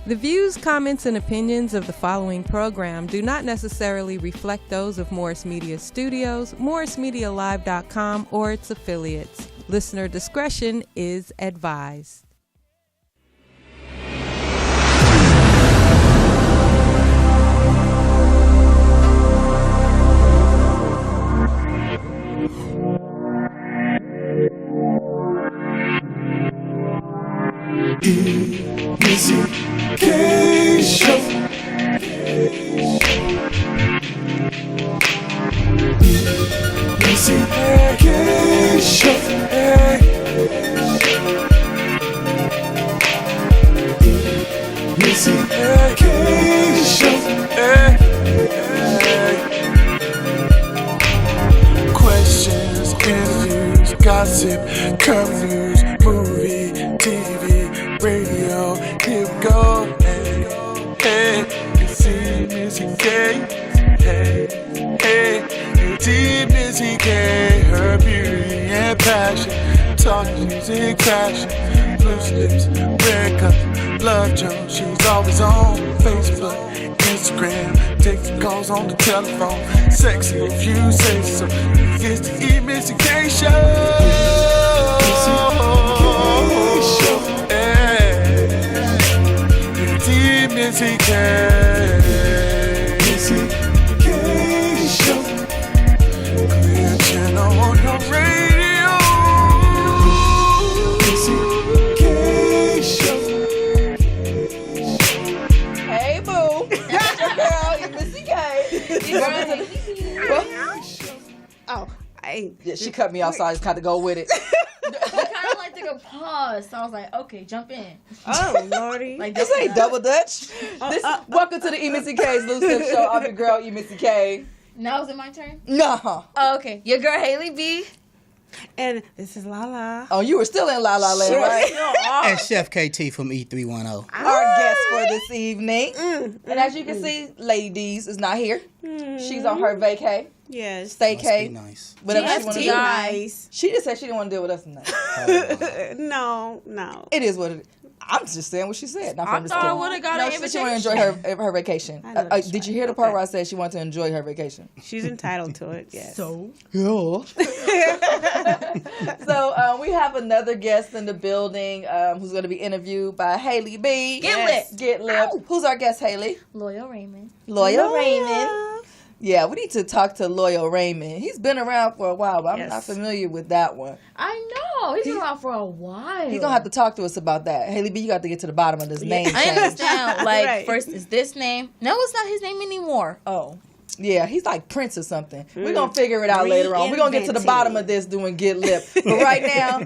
The views, comments, and opinions of the following program do not necessarily reflect those of Morris Media Studios, MorrisMediaLive.com, or its affiliates. Listener discretion is advised. EmissyK show. EmissyK show. EmissyK show. Questions, interviews, gossip, current news, movie, TV, radio, here we go. Hey, it's EmissyK. Hey, it's EmissyK. Her beauty and passion, talk music, passion, loose lips, red cup, love Jones. She's always on Facebook, Instagram, taking calls on the telephone. Sexy if you say so. It's the EmissyK show. EmissyK show. Clear channel on your radio. EmissyK show. Hey boo, that's your girl, EmissyK. Oh, Yeah, she cut me off, so I just had to go with it. I kind of like took a pause, so I was like, okay, jump in. oh, Lordy. Like This ain't double dutch. Welcome to the EmissyK's Loose Lip Show. I'm your girl, EmissyK. Now is it my turn? Nah. Oh, okay. Your girl, Hailey B. And this is LaLa. Oh, you were still in La Land, right? And Chef KT from E310. Our guest for this evening. And as you can see, Laddeez is not here. She's on her vacay. Yes. Must be Staycay. nice. Whatever she want to do. Nice. She just said she didn't want to deal with us tonight. No. It is what it is. I'm just saying what she said. Not I from thought I would have got No, an she said she invitation. wanted to enjoy her vacation. I know that's Did you right. hear the part Okay. where I said she wanted to enjoy her vacation? She's entitled to it, yes. Yeah. So we have another guest in the building who's going to be interviewed by Hailey B. Get lit. Who's our guest, Hailey? Loyal Raymond. Loyal Raymond. Yeah, we need to talk to Loyal Raymond. He's been around for a while, but I'm not familiar with that one. I know. He's been around for a while. He's going to have to talk to us about that. Hailey B, you got to get to the bottom of this name I change. understand. Like, Right. first is this name. No, it's not his name anymore. Oh. Yeah, he's like Prince or something. We're going to figure it out later on. We're going to get to the bottom of this doing Get Lip. But right now,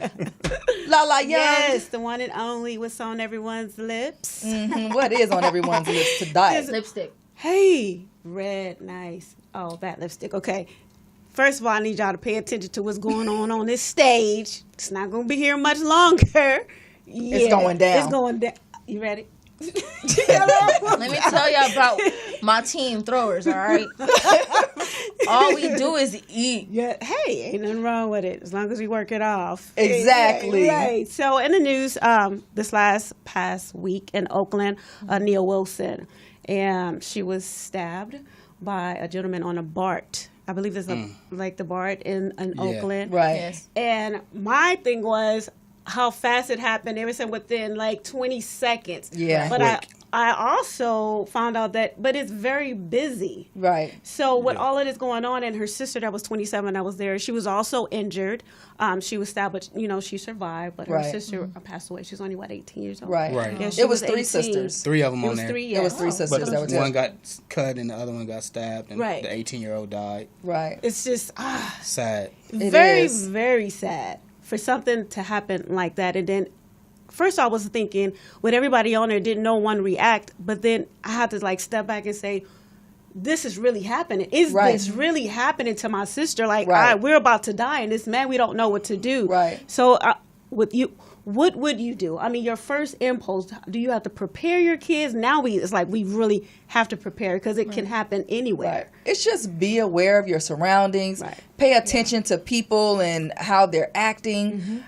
LaLa Young. Yes, the one and only what's on everyone's lips. What is on everyone's lips tonight? Lipstick. Hey, red, nice. Oh, that lipstick. Okay. First of all, I need y'all to pay attention to what's going on this stage. It's not going to be here much longer. It's going down. It's going down. You ready? Let me tell y'all about my team throwers, all right? All we do is eat. Yeah. Hey, ain't nothing wrong with it as long as we work it off. Exactly. Right. So in the news, this past week in Oakland, Neil Wilson, and she was stabbed by a gentleman on a BART. I believe there's like the BART in Oakland. Right. Yes. And my thing was how fast it happened. They were saying within like 20 seconds. Yeah. But Quick. I also found out but it's very busy. Right. So with all of this going on, and her sister that was 27 that was there, she was also injured. She was stabbed, but she survived. But her Right. sister passed away. She was only 18 years old. Right. Right. Yeah, she It was 3 18. sisters. 3 of them It on was there. 3. It was 3 But sisters that were one got cut and the other one got stabbed, and Right. the 18-year-old died. Right. It's just Sad. very, is. very sad for something to happen like that. And then first I was thinking, with everybody on there, didn't no one react? But then I had to like step back and say, this is really happening. Is Right. this really happening to my sister? Like, Right. we're about to die, and this man, we don't know what to do. Right. So with you, what would you do? I mean, your first impulse, do you have to prepare your kids? Now it's like we really have to prepare because it can happen anywhere. Right. It's just be aware of your surroundings. Right. Pay attention to people and how they're acting.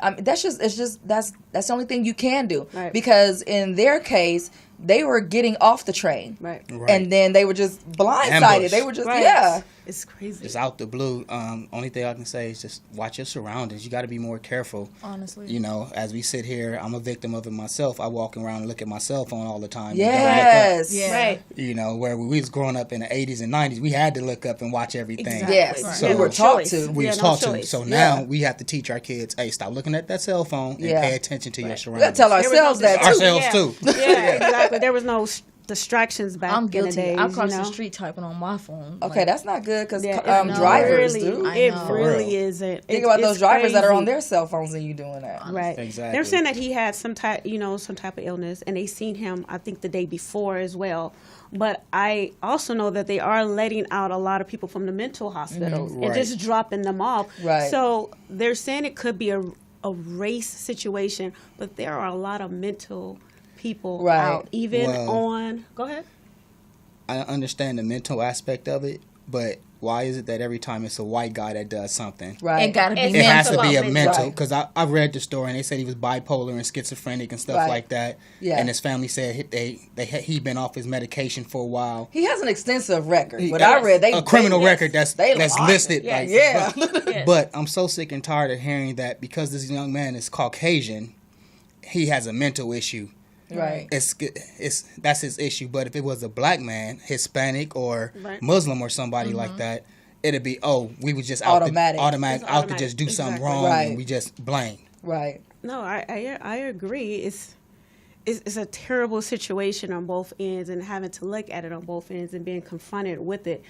that's the only thing you can do. Right. Because in their case, they were getting off the train. Right. And then they were just blindsided. Ambushed. They were just, Right. yeah. It's crazy. It's out the blue. Only thing I can say is just watch your surroundings. You got to be more careful. Honestly. You know, as we sit here, I'm a victim of it myself. I walk around and look at my cell phone all the time. Yes. Yeah. Right. You know, where we was growing up in the 80s and 90s, we had to look up and watch everything. Exactly. Yes. Right. So- We were No taught choice. to. We Yeah, was no taught to. choice. So Yeah. now we have to teach our kids, hey, stop looking at that cell phone and Yeah. pay attention to your We got surroundings. to tell There was ourselves no that too. Ourselves Yeah. too. Yeah, exactly. There was no distractions back I'm in the guilty. days. I cross you know? the street typing on my phone. Okay, that's not good because Yeah, it drivers really, do. I It know. really For real. isn't. Think about those drivers that are on there. their cell phones and you doing that. Right. Exactly. They're saying that he had some type of illness, and they seen him, I think, the day before as well. But I also know that they are letting out a lot of people from the mental hospitals and Right. just dropping them off. Right. So they're saying it could be a race situation, but there are a lot of mental people Right. out, even Well- on. Go ahead. I understand the mental aspect of it, but why is it that every time it's a white guy that does something, Right. It gotta be It it has to mental. be a Right. mental? Right. Because I read the story and they said he was bipolar and schizophrenic and stuff Right. like that. Yeah. And his family said he'd been off his medication for a while. He has an extensive record. What Yes. I read, a criminal they- record that's they that's lost listed. it. Like, Yeah. Yes. But I'm so sick and tired of hearing that because this young man is Caucasian, he has a mental issue. Right. It's that's his issue. But if it was a black man, Hispanic or Right. Muslim or somebody like that, it'd be we was just Automatic. out It's to automatic. just do something Exactly. wrong Right. and we just blame. Right. No, I agree. It's a terrible situation on both ends, and having to look at it on both ends and being confronted with it.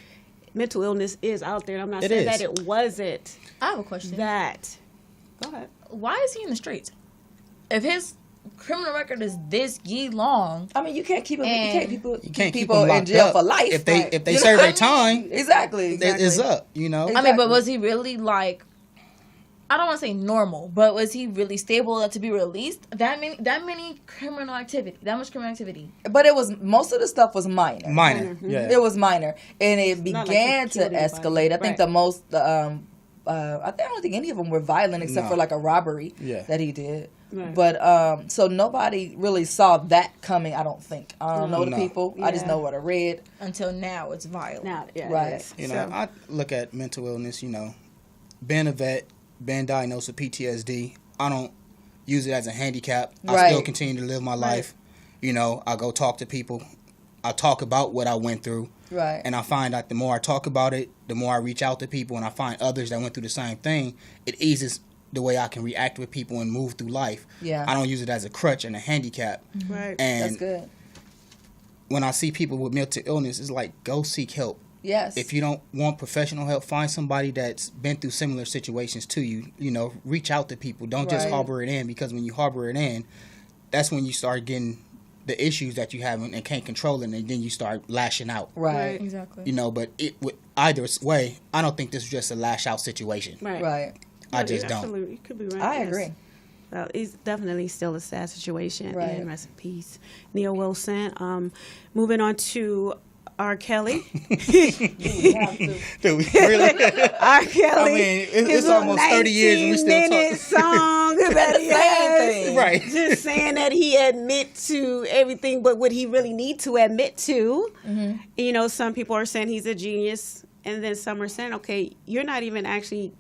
Mental illness is out there. I'm not It saying is. that it wasn't I have a question. that. Go ahead. Why is he in the streets? If his criminal record is this long, I mean, you can't keep And- You can't keep people them in locked jail up. for life. If they Right. if they You know serve what their I mean? time, Exactly. it's up. You know. I mean, but was he really like? I don't want to say normal, but was he really stable enough to be released? That many criminal activity, that much criminal activity. But it was most of the stuff was minor. Minor. Yeah. It was minor, and it not like began he to killed anybody. escalate. I think Right. the most. I don't think any of them were violent except No. for like a robbery Yeah. that he did. Right. But so nobody really saw that coming. I don't think. I don't know the No. people. I just Yeah. know what I read. Until now, it's violent. Now, yeah, Right. it is. You know, So- I look at mental illness, being a vet, being diagnosed with PTSD, I don't use it as a handicap. I Right. still continue to live my life. I go talk to people. I talk about what I went through. Right. And I find that the more I talk about it, the more I reach out to people and I find others that went through the same thing, it eases the way I can react with people and move through life. Yeah. I don't use it as a crutch and a handicap. Right. And That's good. when I see people with mental illness, it's like, go seek help. Yes. If you don't want professional help, find somebody that's been through similar situations to you. Reach out to people. Don't just Right. harbor it in, because when you harbor it in, that's when you start getting the issues that you have and can't control it, and then you start lashing out. Right. Exactly. But with either way, I don't think this is just a lash out situation. Right. Right. I No, just you don't. absolutely- You could be right. I yes. agree. Well, it's definitely still a sad situation. Right. And rest in peace, Neil Wilson. Moving on to R. Kelly. Do we really? R. Kelly. I mean, it's his almost 30 years and we still 19-minute song that he has. thing. Right. Just saying that he admit to everything, but what he really need to admit to. Some people are saying he's a genius, and then some are saying, okay, you're not even actually,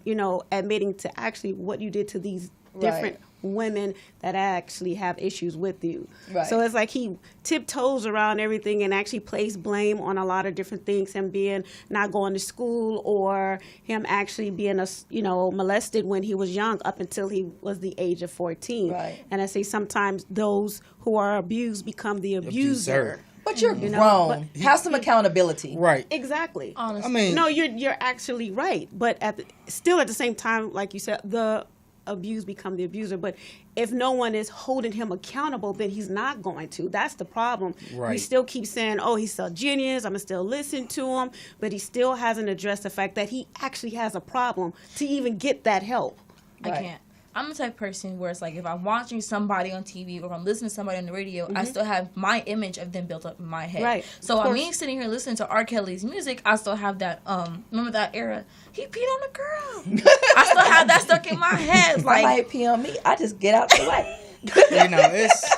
admitting to actually what you did to these different women that actually have issues with you. Right. So it's like he tiptoes around everything and actually places blame on a lot of different things, him being not going to school, or him actually being molested when he was young up until he was the age of 14. Right. And I say sometimes those who are abused become the abuser. But you're know, grown. Have some accountability. Right. Exactly. Honestly. I mean, No, you're actually right, but still at the same time, like you said, the abused become the abuser. But if no one is holding him accountable, then he's not going to. That's the problem. We Right. still keep saying, "Oh, he's still a genius. I'm gonna still listen to him," but he still hasn't addressed the fact that he actually has a problem to even get that help. I Right. can't. I'm the type of person where it's like if I'm watching somebody on TV or if I'm listening to somebody on the radio, I still have my image of them built up in my head. Right. So while me sitting here listening to R. Kelly's music, I still have that. Remember that era? He peed on a girl. I still have that stuck in my head. Like, somebody pee on me, I just get out the way. You know, it's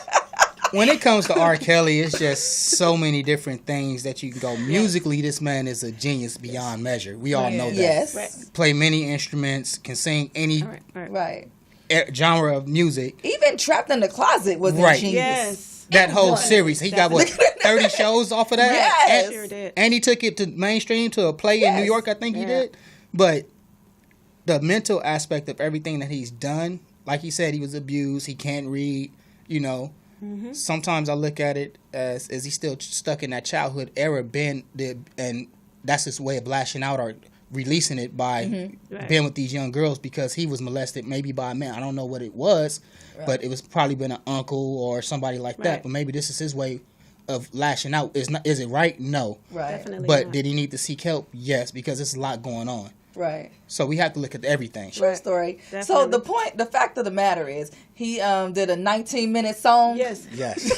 when it comes to R. Kelly, it's just so many different things that you can go. Musically, this man is a genius beyond measure. We all know that. Yes. Right. Play many instruments, can sing any Right. genre of music. Even Trapped in the Closet was Right. ingenious. Yes. That whole series, he got what 30 shows off of that. Yes. Sure did. And he took it to mainstream to a play in New York, I think he did. But the mental aspect of everything that he's done, like he said, he was abused. He can't read. You know, sometimes I look at it as is he still stuck in that childhood era? And that's his way of lashing out or releasing it by being with these young girls because he was molested maybe by a man. I don't know what it was, but it was probably been an uncle or somebody like that. But maybe this is his way of lashing out. Is it right? No. Right. Definitely But not. did he need to seek help? Yes, because there's a lot going on. Right. So we have to look at everything. True story. Definitely. So the fact of the matter is, he did a 19-minute song. Yes. Yes.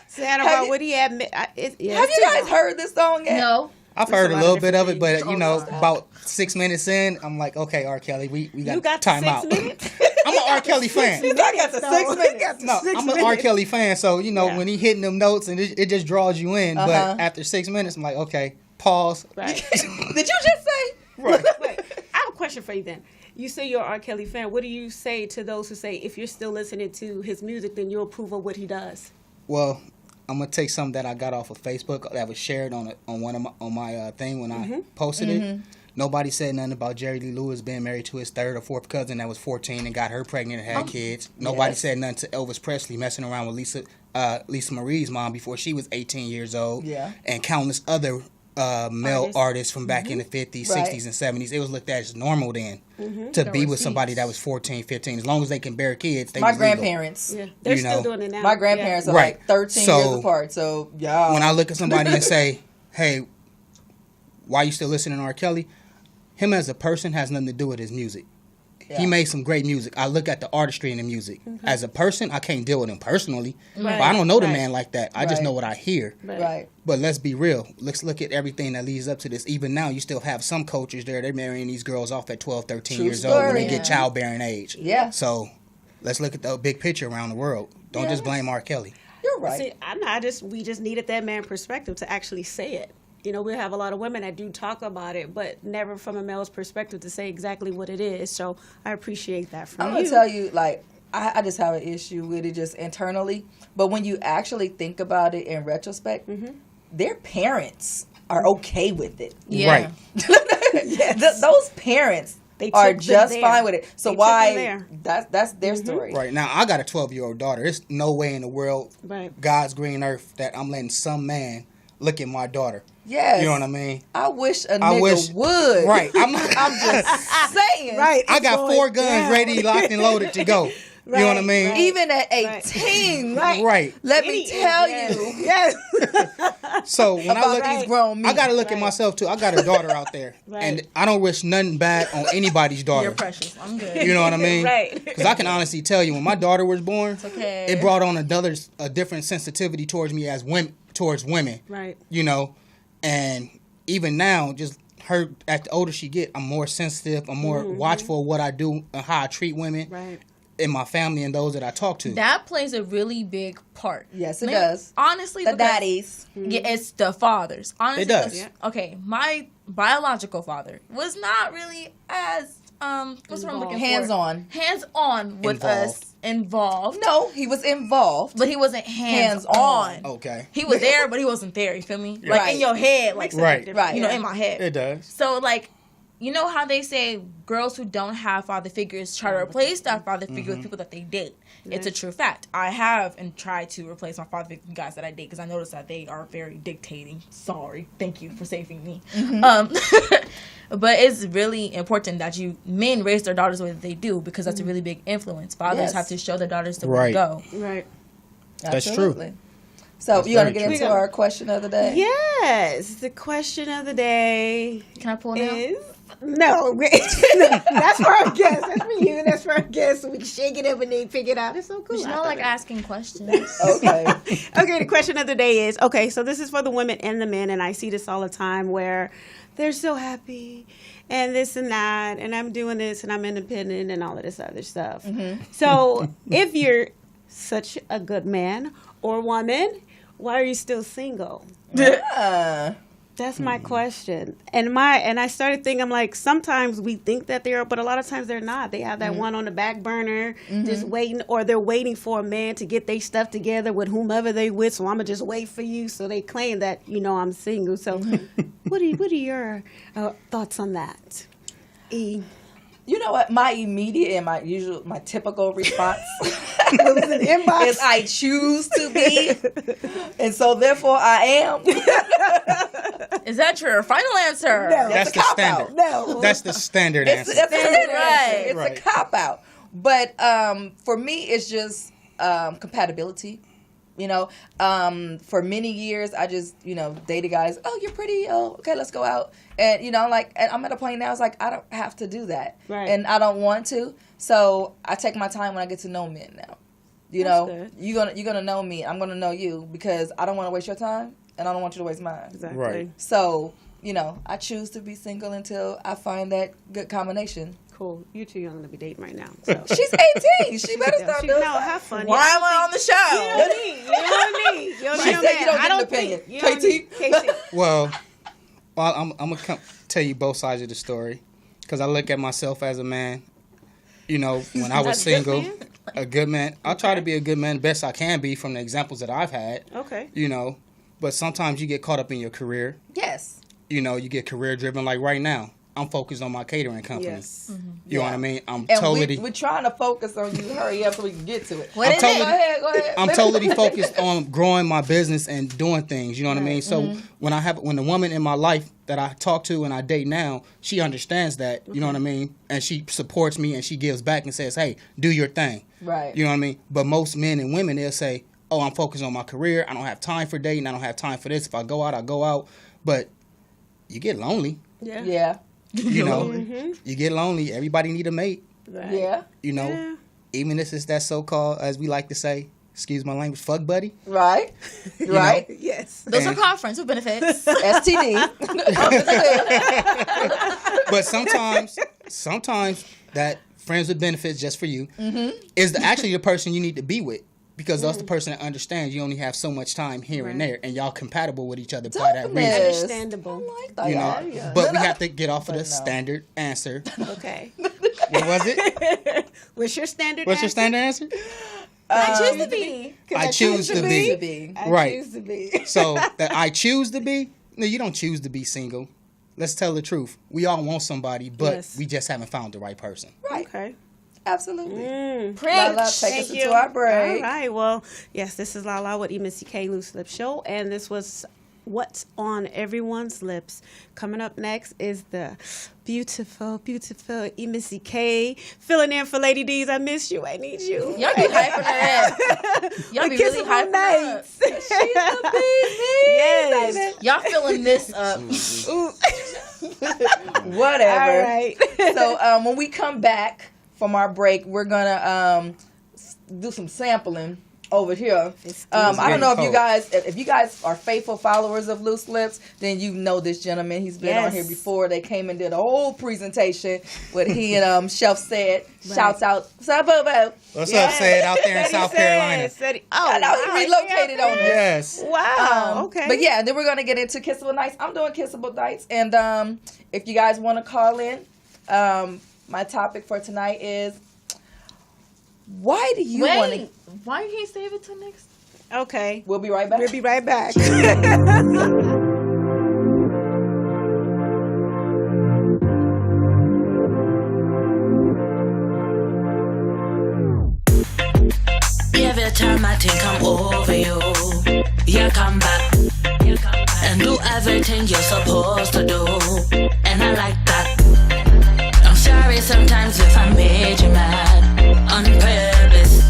Saying Have about you- what he admit. Have you guys heard this song yet? no. I've There's heard a a lot little of bit of it, different but you know, about 6 minutes in, I'm like, okay, R. Kelly, we You got got time 6 out. minutes? I'm an R. Kelly fan. I got the 6 minutes. No, I'm an R. Kelly fan, so you know when he hitting them notes and it just draws you in. But after 6 minutes, I'm like, okay, pause. Right. Did you just say? Right. Wait, I have a question for you then. You say you're an R. Kelly fan. What do you say to those who say if you're still listening to his music, then you approve of what he does? Well, I'm gonna take something that I got off of Facebook that was shared on my thing when I posted it. Nobody said nothing about Jerry Lee Lewis being married to his third or fourth cousin that was 14 and got her pregnant and had kids. Nobody said nothing to Elvis Presley messing around with Lisa Marie's mom before she was 18 years old. Yeah. And countless other male artists from back in the 50s, Right. 60s, and 70s. It was looked at as normal then to be with somebody that was 14, 15. As long as they can bear kids, they My was legal. grandparents. Yeah, they're You still know. doing it now. My grandparents are Right. like 13 So, years apart. So, yeah. When I look at somebody and say, hey, why you still listening to R. Kelly? Him as a person has nothing to do with his music. Yeah. He made some great music. I look at the artistry in the music. As a person, I can't deal with him personally. Right. But I don't know the Right. man like that. I just Right. know what I hear. Right. But let's be real. Let's look at everything that leads up to this. Even now, you still have some coaches there. They're marrying these girls off at 12, 13 True years old when they story. get childbearing age. Yeah. So let's look at the big picture around the world. Don't just blame R. Kelly. You're right. See, we just needed that man perspective to actually say it. You know, we have a lot of women that do talk about it, but never from a male's perspective to say exactly what it is. So I appreciate that from I'm you. going to tell you, like, I just have an issue with it just internally. But when you actually think about it in retrospect, their parents are okay with it. Yeah. Right. Those parents They are took them just there. fine with it. So They took them why? there. That's their story. Right. Now, I got a 12-year-old daughter. There's no way in the world, Right. God's green earth, that I'm letting some man look at my daughter. Yes. You know what I mean? I wish a I nigga wish- would. Right. I'm just saying. Right. I got Going 4 guns down. ready, locked, and loaded to go. You know what I mean? right. Even at 18, Right. let me tell Yes. you. Yes. So when I About look these grown men. I got to look at myself too. I got a daughter out there, and I don't wish nothing bad on anybody's daughter. You're precious. I'm good. You know what I mean? Right. Because I can honestly tell you, when my daughter was born, okay. it brought on a different sensitivity towards me as towards women. Right. You know, and even now, just her at the older she get, I'm more sensitive. I'm more watchful of what I do and how I treat women Right. in my family and those that I talk to. That plays a really big part. Yes, it does. Honestly, The because- daddies. Yeah, it's the fathers. Honestly, It does. 'cause- Yeah. Okay, my biological father was not really as what's the word I'm looking for? Hands-on. Hands-on with Involved. us, involved. No, he was involved. But he wasn't hands-on. Hands-on. Okay. He was there, but he wasn't there. You feel me? Like Right. in your head, like Right. Right. you know, in my head. It does. So like, you know how they say girls who don't have father figures try to replace that father figure with people that they date. It's a true fact. I have and tried to replace my father figure guys that I date because I noticed that they are very dictating. Sorry, thank you for saving me. But it's really important that men raise their daughters the way that they do because that's a really big influence. Fathers Yes. have to show their daughters the way Right. to go. Right. That's true. Absolutely. So That's you want to very get true. into our question of the day? Yes. The question of the day Can I pull it out? is No, that's for our guests. That's for you. That's for our guests. So we can shake it up and they pick it out. It's so cool. You know, like asking questions. Okay. Okay, the question of the day is, okay, so this is for the women and the men, and I see this all the time where they're so happy and this and that, and I'm doing this and I'm independent and all of this other stuff. So if you're such a good man or woman, why are you still single? Yeah. That's my question. And I started thinking, I'm like, sometimes we think that they are, but a lot of times they're not. They have that one on the back burner, just waiting, or they're waiting for a man to get their stuff together with whomever they with. So I'm gonna just wait for you. So they claim that I'm single. So what are your thoughts on that? E. You know what? My immediate and my typical response Inbox. is I choose to be, and so therefore I am. Is that your final answer? No. That's the standard. No. That's the standard answer. That's the standard Right. answer. It's Right. a cop out. But for me, it's just compatibility. For many years, I just, dated guys. Oh, you're pretty. Oh, okay, let's go out. And, and I'm at a point now, it's like, I don't have to do that. Right. And I don't want to. So I take my time when I get to know men now. Good. You're gonna know me. I'm gonna know you because I don't want to waste your time and I don't want you to waste mine. Exactly. Right. So, I choose to be single until I find that good combination. Cool. You're too young to be dating right now. So. She's 18. She better stop doing No, that. have fun. Why am I on the show? You don't She need. said you don't get an opinion. KT? Well, I'm gonna tell you both sides of the story because I look at myself as a man. When I was single, a good man. I try to be a good man best I can be from the examples that I've had. Okay. But sometimes you get caught up in your career. Yes. You get career driven. Like right now, I'm focused on my catering company. Yes. You know what I mean? I'm And totally. we're trying to focus on you. Hurry up so we can get to it. What is totally- it? Go ahead. I'm totally focused on growing my business and doing things. You know what I mean? So when the woman in my life that I talk to and I date now, she understands that. You know what I mean? And she supports me and she gives back and says, "Hey, do your thing." Right. You know what I mean? But most men and women, they'll say, "Oh, I'm focused on my career. I don't have time for dating. I don't have time for this. If I go out, I go out." But you get lonely. Yeah. You get lonely. Everybody need a mate. Right. Yeah. Yeah. Even if it's that so-called, as we like to say, excuse my language, fuck buddy. Right. Right. Yes. Those are And- called friends with benefits. STD. But sometimes that friends with benefits just for you is actually the person you need to be with. Because that's the person that understands you only have so much time here and there, and y'all compatible with each other by that reason. Dopeness. Understandable. I like that. You know, but we have to get off of the standard answer. Okay. What was it? What's your standard What's your answer? standard answer? I choose to be. I choose to be. I Right. choose to be. So that I choose to be. No, you don't choose to be single. Let's tell the truth. We all want somebody, but Yes. we just haven't found the right person. Right. Okay. Absolutely. Preach. LaLa, take us into our break. All right. Well, yes, this is LaLa with EmissyK Loose Lip Show, and this was What's on Everyone's Lips. Coming up next is the beautiful, beautiful EmissyK filling in for Lady D's. I miss you. I need you. Y'all be hyping her up. Y'all be really hyping her up. She's the baby. Yes. Baby. Y'all filling this up. Whatever. All right. So when we come back from our break, we're gonna do some sampling over here. I don't know if you guys are faithful followers of Loose Lips, then you know this gentleman. He's been on here before. They came and did a whole presentation with he and Chef Said. Shouts out, Sabobo. What's up, Said, out there in South Carolina? I know he relocated on us. Yes. Wow. Okay. But yeah, then we're gonna get into Kissable Nights. I'm doing Kissable Nights, and if you guys want to call in, my topic for tonight is why do you want to? Why you can't save it till next? Okay. We'll be right back. We'll be right back. Every time I think I'm over you, you come back and do everything you're supposed to do, and I like that. I'm sorry sometimes if I made you mad on purpose.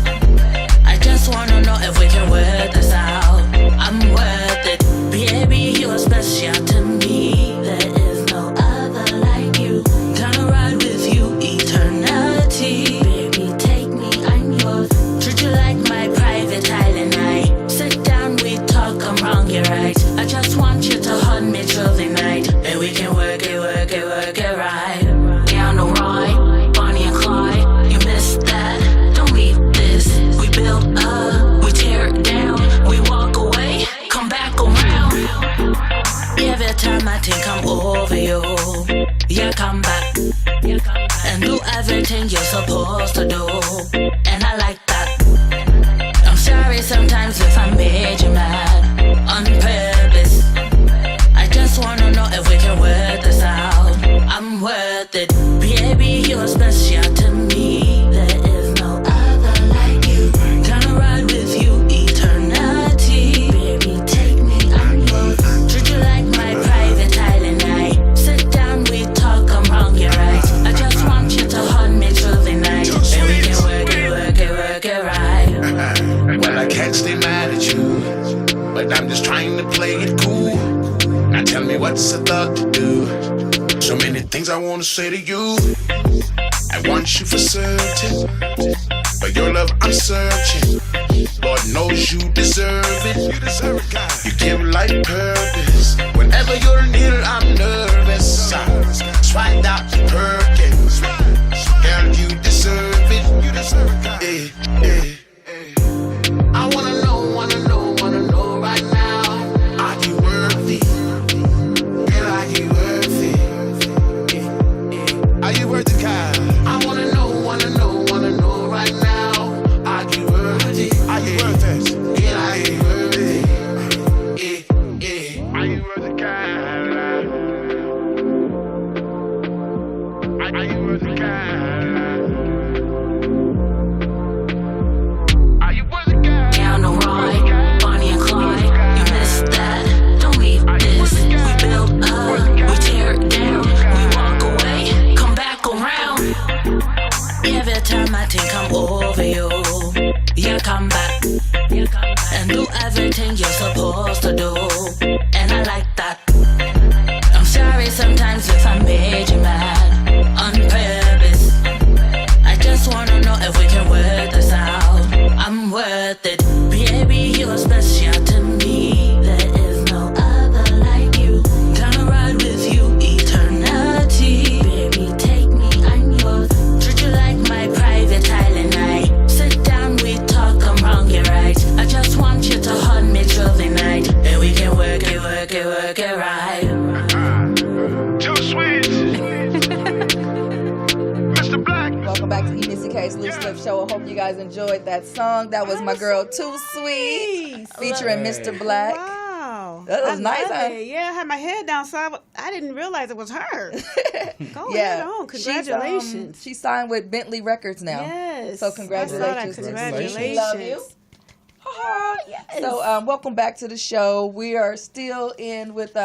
I just wanna know if we can work this out. I'm worth it, baby. You're special to me. There is no other like you. it right. Well, I can't stay mad at you, but I'm just trying to play it cool. Now tell me what's a thug to do. So many things I want to say to you. I want you for certain, but your love I'm searching. Lord knows you deserve it. You deserve it, God. You give life purpose. Whenever you're near, I'm nervous. Swag out your Perkins. Girl, you deserve it. You deserve it, God. I wanna know right now. Are you worthy? Girl, are you worthy? Are you worthy, God? I wanna know right now. Are you worthy? Are you worth it? Girl, are you worthy? Are you worthy, God? Are you worthy, God? Are you worthy, God? Down the ride, Bonnie and Clyde, you missed that. Don't leave this. We build up, we tear it down, we walk away, come back around. Every time I think I'm over you, you come back and do everything you're supposed to do, and I like that. I'm sorry sometimes if I made you mad on purpose. I just wanna know if we can work this out. I'm worth it, baby. You're special to me. There is no other like you. Gonna ride with you eternity. Baby, take me, I'm yours. Treat you like my private island. I sit down, we talk, I'm wrong, you're right. I just want you to hold me through the night, and we can work it right. Too sweet. Mr. Black. Welcome back to EmissyK's Loose Lip Show. I hope you guys enjoyed that song. That was my girl Too Sweet, featuring Mr. Black. Wow. That was nice, huh? Yeah, I had my head down, so I didn't realize it was her. Go Yeah. ahead on. Congratulations. She's signed with Bentley Records now. Yes. So I saw that. congratulations. Congratulations. We love you. Yes. So welcome back to the show. We are still in with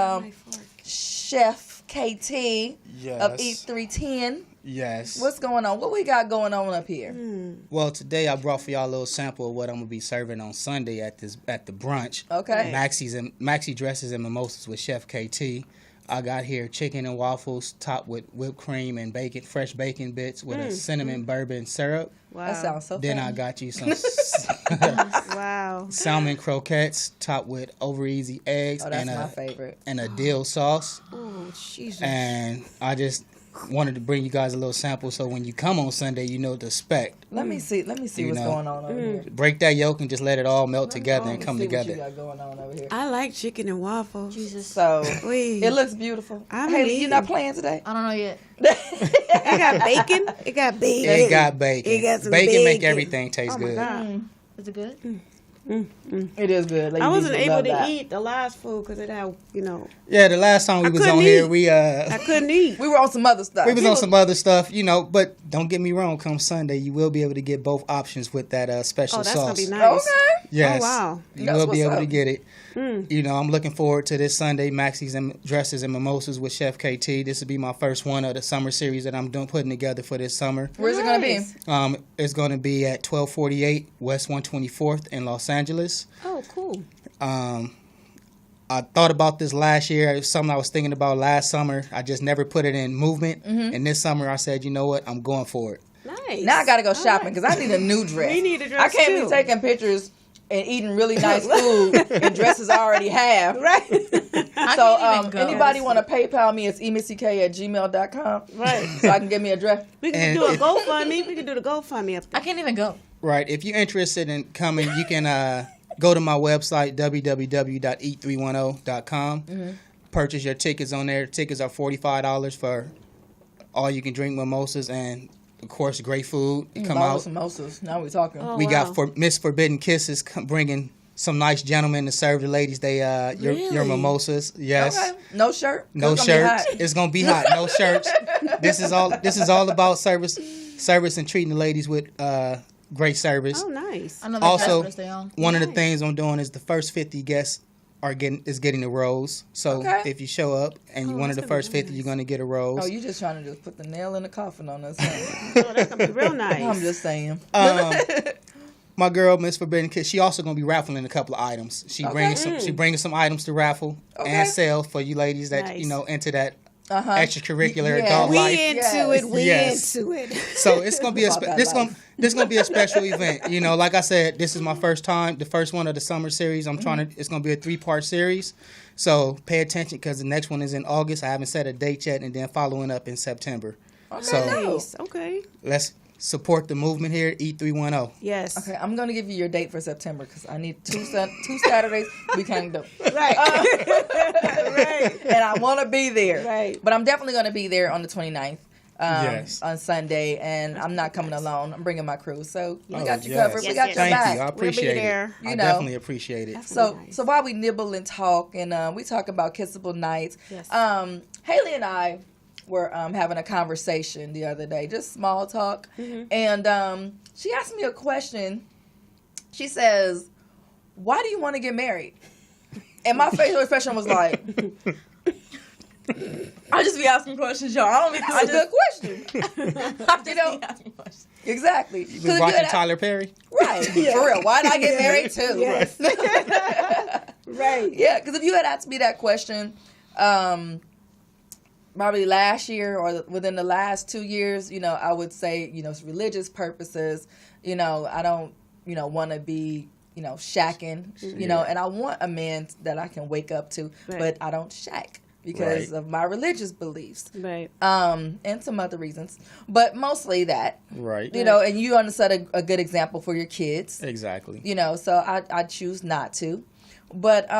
Chef KT of Eat 310. Yes. What's going on? What we got going on up here? Well, today I brought for y'all a little sample of what I'm gonna be serving on Sunday at the brunch. Okay. Maxi dresses and mimosas with Chef KT. I got here chicken and waffles topped with whipped cream and bacon, fresh bacon bits with a cinnamon bourbon syrup. Wow. That sounds so Then fun. I got you some Wow. salmon croquettes topped with over easy eggs Oh, that's my favorite. and a dill sauce. Oh, Jesus. And I just wanted to bring you guys a little sample so when you come on Sunday, you know what to expect. Let me see You what's know. going on over here. Break that yolk and just let it all melt together and come See what together. you got going on over here. I like chicken and waffles. So Wait. it looks beautiful. I'm Hailey, eating. you not playing today? I don't know yet. It got bacon. It got bacon. It got bacon. It got some bacon make bacon. everything taste Oh my good. God. Is it good? It is good. Like, I you wasn't usually able love to that. eat the last food because it had, Yeah, the last time we was couldn't on here, eat. I couldn't eat. We were on some other stuff. we was on some other stuff, but don't get me wrong, come Sunday, you will be able to get both options with that special Oh, that's sauce. going to be nice. Okay. Yes. Oh, wow. You That's will be what's able to up. get it. I'm looking forward to this Sunday, Maxi's and Dresses and Mimosas with Chef KT. This will be my first one of the summer series that I'm putting together for this summer. Where's it going to be? Nice. It's going to be at 1248 West 124th in Los Angeles. Oh, cool. I thought about this last year. It was something I was thinking about last summer. I just never put it in movement. And this summer I said, you know what? I'm going for it. Nice. Now I got to go All shopping because I need a new dress. We need a dress, I can't too. be taking pictures and eating really nice food and dresses I already have. Right. So can't even go. anybody want to PayPal me? It's EmissyK@gmail.com. Right. So I can get me a dress. We can And do a if- GoFundMe. We can do the GoFundMe up there. I can't even go. Right. If you're interested in coming, you can go to my website, www.eat310.com. Purchase your tickets on there. Tickets are $45 for all you can drink mimosas and, of course, great food. Come out. Samosas. Now we're talking. Oh, We wow. got for Miss Forbidden Kisses bringing some nice gentlemen to serve the ladies. They your Really? mimosas. Yes. Okay. No shirt. No It's gonna be shirts. hot. It's gonna be hot. No shirts. This is all about service and treating the ladies with great service. Oh, nice. I know the Also, dress to stay on. one of the things I'm doing is the first 50 guests is getting a rose. So Okay. if you show up and you're one of the that's gonna be first 50, nice. you're gonna get a rose. Oh, you just trying to just put the nail in the coffin on us. Huh? Oh, that's going to be real nice. I'm just saying. my girl, Miss Forbidden Kiss, she also gonna be raffling a couple of items. She bringing some items to raffle and sell for you ladies that into that extracurricular adult life. We into it. So it's gonna be this gonna be a special event. You know, like I said, this is my first time, the first one of the summer series. It's gonna be a 3-part series. So pay attention because the next one is in August. I haven't set a date yet, and then following up in September. Okay, so nice. Let's support the movement here, E310. Yes. Okay, I'm going to give you your date for September because I need two Saturdays we can't do. Right. Right. And I want to be there. Right. But I'm definitely going to be there on the 29th. Yes. On Sunday, and I'm not coming alone. I'm bringing my crew, so we got you yes. covered. Yes, we got yes. your Thank back. you. I appreciate it. You I know. definitely appreciate it. That's So, nice. so while we nibble and talk, and we talk about kissable nights, Yes. Hailey and I were having a conversation the other day, just small talk, and she asked me a question. She says, "Why do you want to get married?" And my facial expression was like, I just be asking questions, y'all. I don't be. "That's a good question." I just You know? be asking questions. Exactly. You been watching Tyler Perry? Right. For real. Why did I get married too? Yes. Right. Yeah, because if you had asked me that question, probably last year or within the last 2 years, you know, I would say, you know, it's religious purposes. You know, I don't, you know, want to be, you know, shacking, you know, and I want a man that I can wake up to, but I don't shack because of my religious beliefs. Right. And some other reasons, but mostly that. Right. You know, and you understood a good example for your kids. Exactly. You know, so I choose not to. But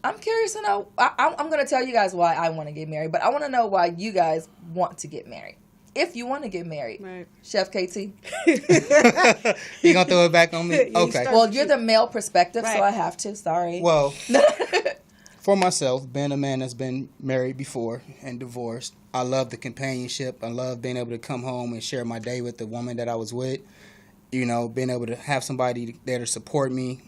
I'm curious to know. I'm going to tell you guys why I want to get married, but I want to know why you guys want to get married. If you want to get married, Right. Chef KT. You gonna throw it back on me? Okay. Well, you're the male perspective, so Right. I have to. Sorry. Well, for myself, being a man that's been married before and divorced, I love the companionship. I love being able to come home and share my day with the woman that I was with. You know, being able to have somebody there to support me.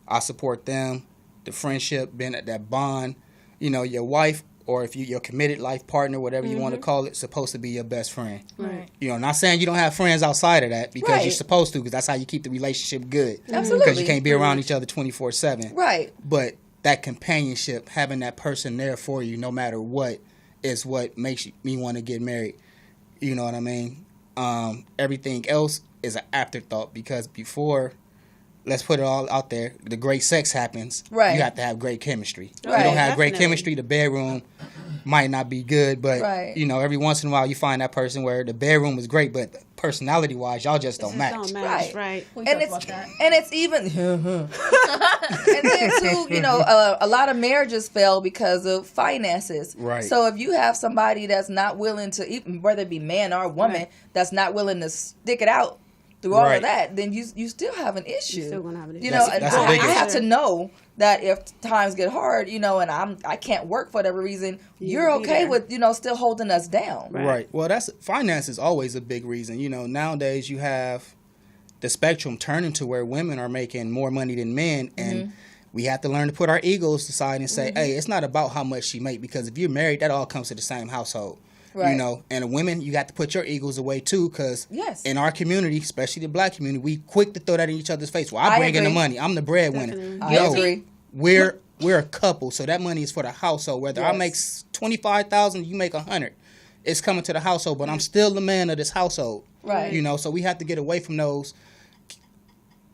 I support them. The friendship, being at that bond. You know, your wife, or if your committed life partner, whatever you want to call it, supposed to be your best friend. Right. You know, not saying you don't have friends outside of that, because Right. you're supposed to, because that's how you keep the relationship good. Absolutely. Because you can't be around each other 24/7. Right. But that companionship, having that person there for you no matter what, is what makes me want to get married. You know what I mean? Everything else is an afterthought, because before, let's put it all out there, the great sex happens. Right. You have to have great chemistry. Right. You don't have great Definitely. chemistry, the bedroom might not be good, but Right. you know, every once in a while you find that person where the bedroom is great, but personality wise, y'all just don't match. Don't match. Right. Right. We And talk it's about that. and it's even and then too, you know, a lot of marriages fail because of finances. Right. So if you have somebody that's not willing to, even whether it be man or woman, that's not willing to stick it out through all Right. of that, then you still have an issue. You're still gonna have an issue. You know, That's and a big I have issue. to know that if times get hard, you know, and I can't work for whatever reason, you're be okay there. with, you know, still holding us down. Right. Well, finance is always a big reason. You know, nowadays you have the spectrum turning to where women are making more money than men, and we have to learn to put our egos aside and say, hey, it's not about how much she make, because if you're married, that all comes to the same household. Right. You know, and women, you got to put your egos away too, because Yes. in our community, especially the black community, we quick to throw that in each other's face. Well, I I bring in the agree. money. I'm the breadwinner. I No, agree. we're a couple, so that money is for the household. Whether I Yes. make 25,000, you make 100, it's coming to the household. But I'm still the man of this household. Right. You know, so we have to get away from those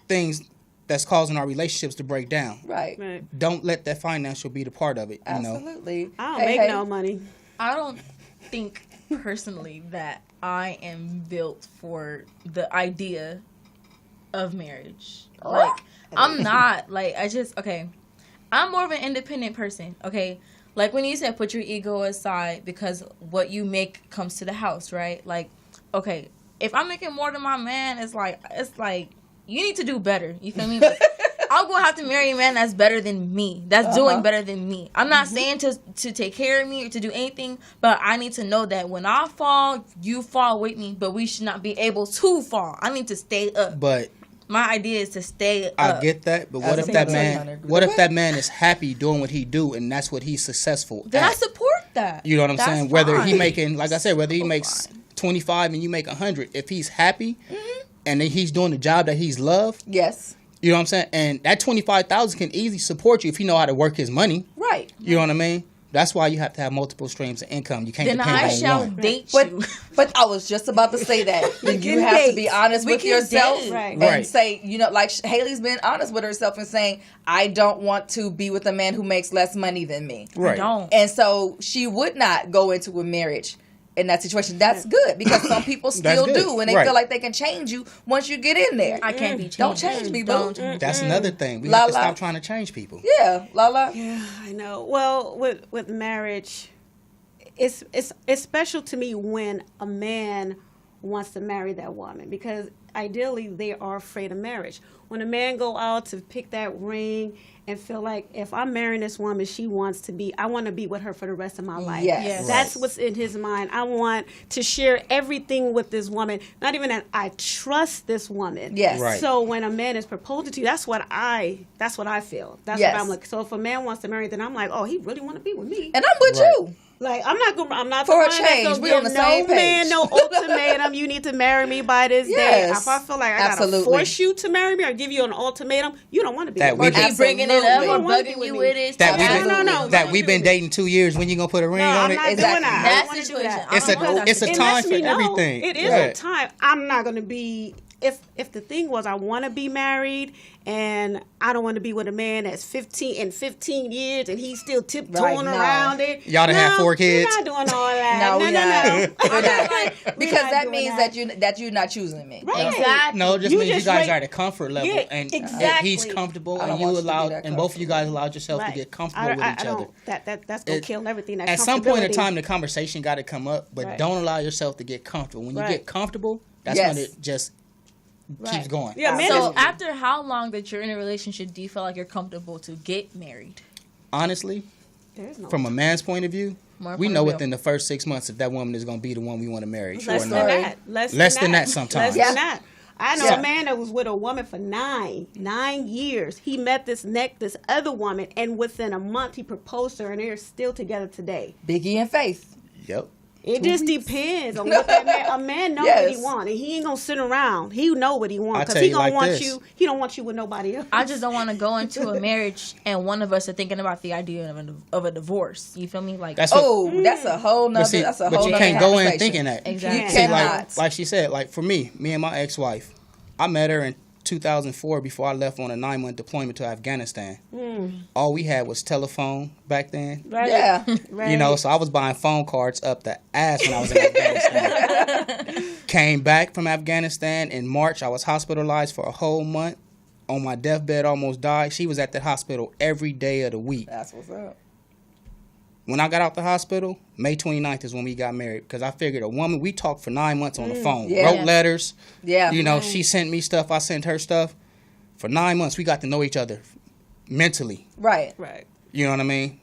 things that's causing our relationships to break down. Right. Right. Don't let that financial be the part of it. You know. Absolutely. I don't Hey, make hey. no money. I don't think personally that I am built for the idea of marriage. Like, I'm not. Like, I'm more of an independent person, okay? Like, when you said put your ego aside because what you make comes to the house, right? Like, okay, if I'm making more than my man, it's like you need to do better. You feel me? Like, I'm going to have to marry a man that's better than me, that's doing better than me. I'm not saying to take care of me or to do anything, but I need to know that when I fall, you fall with me, but we should not be able to fall. I need to stay up. But My idea is to stay up. I get that, but what That's if that a man? hundred. What if that man is happy doing what he do, and that's what he's successful Then I at? support that. You know what I'm That's saying? Whether he fine. making, like I said, whether he So makes fine. 25 and you make 100, if he's happy, and then he's doing the job that he's loved. Yes. You know what I'm saying? And that $25,000 can easily support you if you know how to work his money. Right. You know what I mean? That's why you have to have multiple streams of income. You can't Then depend I on shall one. date But you. but I was just about to say that. You can have to date. be honest We with can yourself date. Right. and Right. say, like Hailey's been honest with herself and saying, I don't want to be with a man who makes less money than me. Right. Don't. And so she would not go into a marriage in that situation. That's good because some people still good. do, and they Right. feel like they can change you once you get in there. I can't be changed. Don't change me, boo. That's another thing. We have to LaLa. stop trying to change people. Yeah, LaLa. Yeah, I know. Well, with marriage, it's special to me when a man wants to marry that woman because ideally they are afraid of marriage. When a man go out to pick that ring and feel like if I'm marrying this woman, I want to be with her for the rest of my life. Yes. That's what's in his mind. I want to share everything with this woman. Not even that I trust this woman. Yes. Right. So when a man is proposing to you, that's what I feel. That's Yes. what I'm like. So if a man wants to marry, then I'm like, oh, he really want to be with me. And I'm with Right. you. Like I'm not For a the one that's change, gonna we give on the same no man page. no ultimatum. You need to marry me by this day. Yes. If I feel like I Absolutely. gotta force you to marry me or give you an ultimatum, you don't want to be That with we me. Keep bringing it up Absolutely. or You wanna be bugging with you me. with it. That we've Absolutely. been, No. that we've been dating 2 years. When you gonna put a ring No, on I'm it? not Exactly. doing that. I That don't want to do situation, that. I It's don't a want it's a that. time Unless for we know everything. it is Yeah. a time. I'm not going to be if the thing was I want to be married and I don't want to be with a man that's 15 years and he's still tiptoeing Right, no. around it. Y'all done had 4 kids? We're not doing all that. No, we not. We're not. We're Because not that doing means that you're not choosing me. Right. Exactly. No, it just You means just you guys wait. are at a comfort level, Yeah, and exactly. he's comfortable, I don't and you want you to be allow, that and both of you guys allowed yourself Right. to get comfortable with each other. That's gonna It- kill everything. That At some point in comfortability. time, the conversation got to come up, but Right. don't allow yourself to get comfortable. When you Right. get comfortable, that's Yes. when it just keeps Right. going. Yeah, man. So after how long that you're in a relationship do you feel like you're comfortable to get married? Honestly, There's no from a man's point of view, More we point know of view. within the first 6 months if that woman is going to be the one we want to marry. True less or than not. that. Less than that sometimes. Less Yeah. than that. I know Yeah. a man that was with a woman for nine years. He met this other woman, and within a month he proposed to her, and they're still together today. Biggie and Faith. Yep. It just depends on what that man. A man knows what he Yes. wants, and he ain't gonna sit around. He know what he wants I because tell he you gonna like want this. you. He don't want you with nobody else. I just don't want to go into a marriage and one of us are thinking about the idea of a divorce. You feel me? Like That's what, Oh, that's a whole nother. but see, That's a but whole you nother can't go in conversation. thinking that. Exactly. You See, cannot. like she said, like for me and my ex-wife, I met her in 2004 before I left on a 9-month deployment to Afghanistan. All we had was telephone back then. Right? Yeah. Right. You know, so I was buying phone cards up the ass when I was in Afghanistan. Came back from Afghanistan in March. I was hospitalized for a whole month. On my deathbed, almost died. She was at the hospital every day of the week. That's what's up. When I got out the hospital, May 29th is when we got married. Because I figured a woman, we talked for 9 months on the phone. Yeah. Wrote letters. Yeah. You know, she sent me stuff. I sent her stuff. For 9 months, we got to know each other mentally. Right. Right. You know what I mean?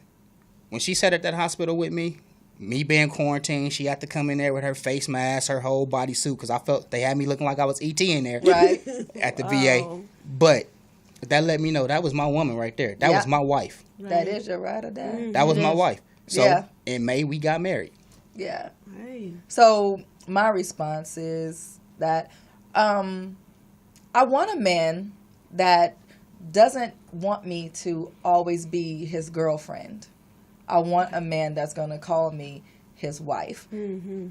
When she sat at that hospital with me being quarantined, she had to come in there with her face mask, her whole bodysuit, because I felt they had me looking like I was ET in there Right. at the VA. But that let me know that was my woman right there. That Yeah. was my wife. That is your ride or die. That was my wife. So Yeah. in May, we got married. Yeah. Right. So my response is that I want a man that doesn't want me to always be his girlfriend. I want a man that's going to call me his wife.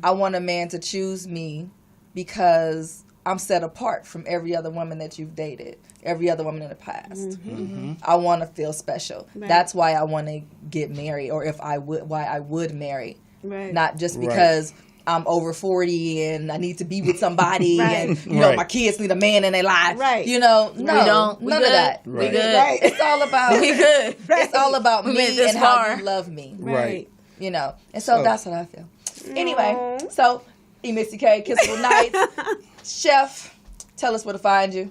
I want a man to choose me because I'm set apart from every other woman that you've dated, every other woman in the past. I want to feel special. Right. That's why I want to get married, or why I would marry. Right. Not just Right. because I'm over 40 and I need to be with somebody Right. and, you know, Right. my kids need a man in their life. Right. You know, no, We don't. We none good. of that. We Right. good. Right. It's all about, We good. it's all about We me made this and how far. you love me. Right. You know, and so So- that's what I feel. Anyway, so EmissyK, Kissable Nights. Chef, tell us where to find you.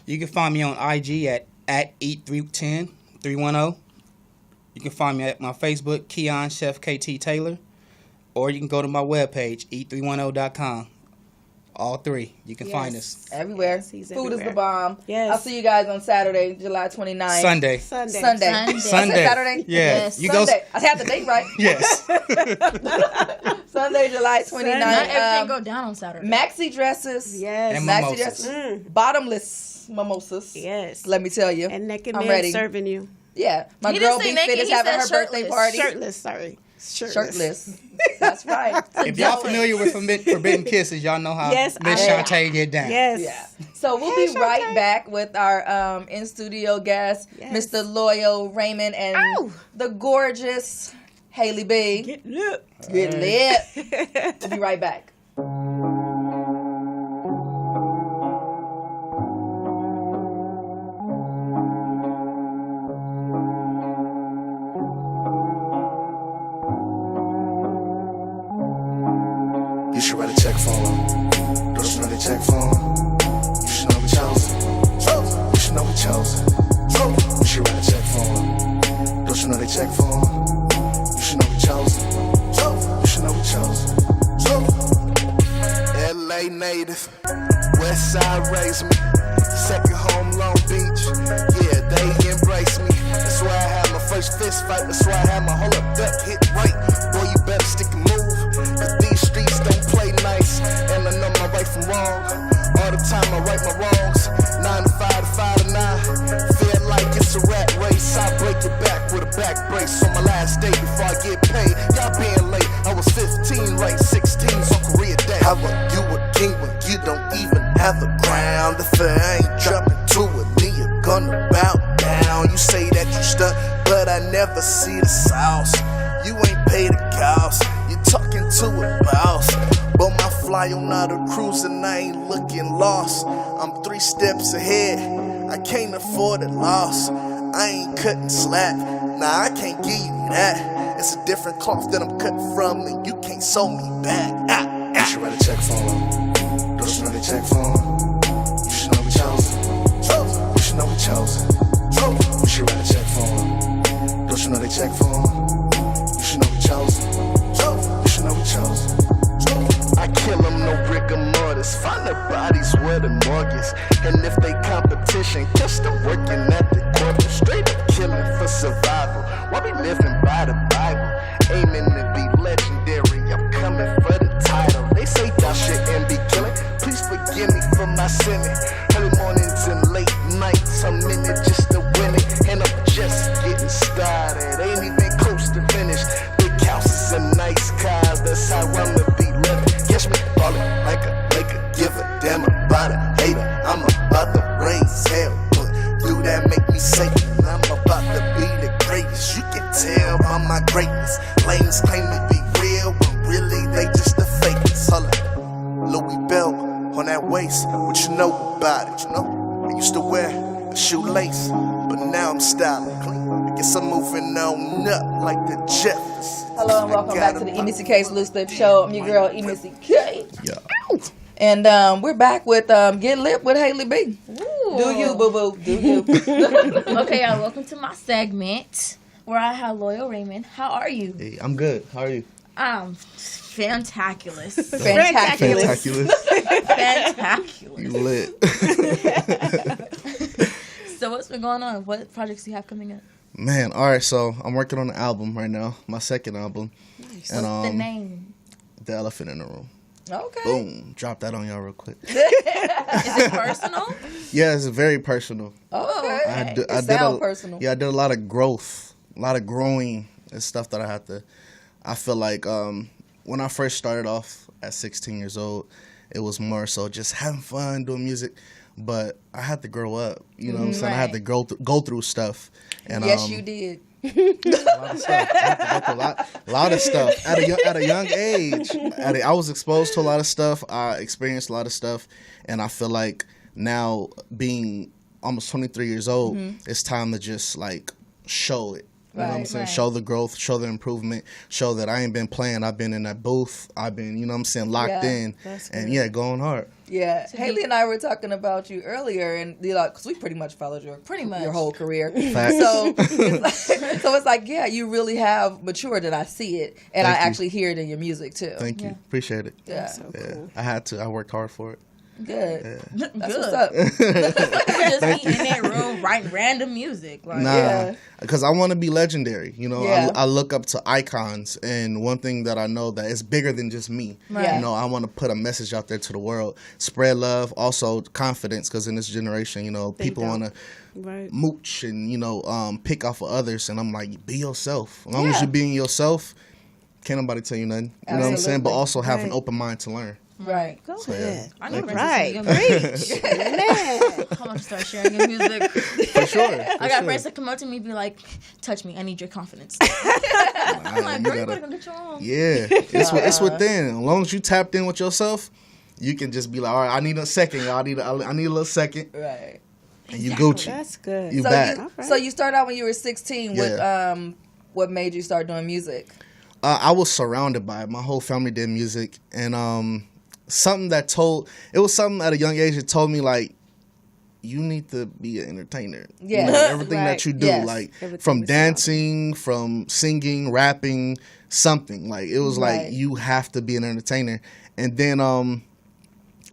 You can find me on IG at Eat310 310. You can find me at my Facebook, Keon Chef KT Taylor, or you can go to my webpage, eat310.com. All 3. You can find us. Everywhere. Yes, he's Food everywhere. is the bomb. Yes. I'll see you guys on Saturday, July 29th. Sunday. Sunday. Sunday. I said Saturday? Yeah. You Sunday. I had the date right. Yes. Sunday, July 29th. Not everything go down on Saturday. Maxi dresses. Yes. And Maxi mimosas. dresses. Bottomless mimosas. Yes. Let me tell you. And naked I'm men ready. serving you. Yeah. My He girl didn't say B naked, Fit is he having said her birthday shirtless. party. Shirtless, sorry. Shirtless. That's right. If y'all familiar with Forbidden Kisses, y'all know how Yes, Miss I am. Shantae get down. Yes. Yeah. So we'll be right back with our in-studio guest, Yes. Mr. Loyal Raymond and Ow. the gorgeous Hailey B. Get lit. Get lit. We'll be right back. You should write a check for him. Don't you know they check for him? You should know we chosen. You should know we chosen. You should write a check for him. Don't you know they check for him? You should know we chosen. You should know we chosen. LA native, West Side raised me. Second home, Long Beach. Yeah, they embrace me. That's why I had my first fist fight. That's why I had my hold up duck hit right. Boy, you better stick and move. Cause these streets don't play nice. And I know my right from wrong. All the time I right my wrongs. 9 to 5 to 5 to 9. Feel like it's a rat race. I break your back with a back brace on my last day before I get paid. Y'all being late. I was 15, right? 16, so Korea Day. How are you a king when you don't even have a crown? If I ain't dropping to a knee, you're gonna bow down. You say that you stuck, but I never see the sauce. You ain't paid the cost. You talking to a boss. But my fly on out of cruise and I ain't looking lost. I'm 3 steps ahead. I can't afford a loss. I ain't cutting slack. Nah, I can't give you that. It's a different cloth that I'm cut from, and you can't sew me back. You should write a check for him. Don't you know they check for him? You should know we chosen. You should know we chosen. You should write a check for him. Don't you know they check for him? You should know we chosen. You should know we chosen. I kill them, no rigor mortis. Find their bodies where the mortgage. And if they competition, catch them working at the corporate. Straight up killing for survival. Why we living by the Bible? Aiming to be legendary. I'm coming for the title. They say y'all shouldn't be killing. Please forgive me for my sinning. Early mornings and late nights, I'm in it just to win it. And I'm just getting started. Ain't even close to finish. Big houses and nice cars. That's how I'ma be living. Catch me ballin' like a Laker. Give a damn about a hater. I'm about to raise hell, but do that make me Satan? I'm about to be the greatest. You can tell by my greatness. Lanes claim to be real, but really they just the fakest. Hold up, Louis belt on that waist. What you know about it? You know, I used to wear a shoelace, but now I'm styling clean. I guess I'm moving on up like the Jeffers. Hello and welcome back to the EmissyK's Loose Lip Show. I'm your girl, EmissyK. Yeah. And we're back with Get Lit with Hailey B. Ooh. Do you, boo-boo. Do you. Okay, y'all, welcome to my segment where I have Loyal Raymond. How are you? Hey, I'm good. How are you? Fantaculous. Fantaculous. Fantaculous. You lit. So what's been going on? What projects do you have coming up? Man, all right, so I'm working on an album right now, my second album. Nice. And, What's the name? The Elephant in the Room. Okay. Boom. Drop that on y'all real quick. Is it personal? Yeah, it's very personal. Okay. I did personal. Yeah, I did a lot of growth, a lot of growing and stuff that I feel like when I first started off at 16 years old, it was more so just having fun, doing music. But I had to grow up, you know what I'm saying? I had to go through stuff. And, yes, you did. A lot of stuff. I had to go through a lot of stuff at a young age. I was exposed to a lot of stuff. I experienced a lot of stuff, and I feel like now being almost 23 years old, it's time to just like show it. You know what I'm saying? Right. Show the growth, show the improvement, show that I ain't been playing. I've been in that booth. I've been, you know what I'm saying, locked in. And going hard. Yeah, Hailey and I were talking about you earlier, and because we pretty much followed your whole career. Facts. So it's like, yeah, you really have matured, and I see it, and Thank I you. actually hear it in your music too. Thank you. Appreciate it. Yeah, So Yeah. cool. I had to. I worked hard for it. good. Yeah. That's what's up. Just be in that room writing random music. Like, Nah, because I want to be legendary. You know, Yeah. I look up to icons, and one thing that I know that is bigger than just me. Right. You know, I want to put a message out there to the world, spread love, also confidence. Because in this generation, you know, people don't. want to Right. mooch and pick off of others, and I'm like, be yourself. As long as you being yourself, can't nobody tell you nothing. You know what I'm saying? But Absolutely. also have an Right. open mind to learn. Right. Go So, yeah. ahead. I know Right. Princess Preach. Man. I'm gonna start sharing your music. For sure. I got friends that come up to me and be like, touch me, I need your confidence. I'm like, girl, you better go get your own. Yeah, it's within. As long as you tapped in with yourself, you can just be like, all right, I need a second, y'all. I need a little second, Right. and you Gucci. That's good. You So back. so you started out when you were 16. What made you start doing music? I was surrounded by it. My whole family did music, and something at a young age that told me like, you need to be an entertainer. Yeah. You know, everything Right. that you do, Yes. like Everything from is dancing, from singing, rapping, something. Like it was Right. like you have to be an entertainer. And then I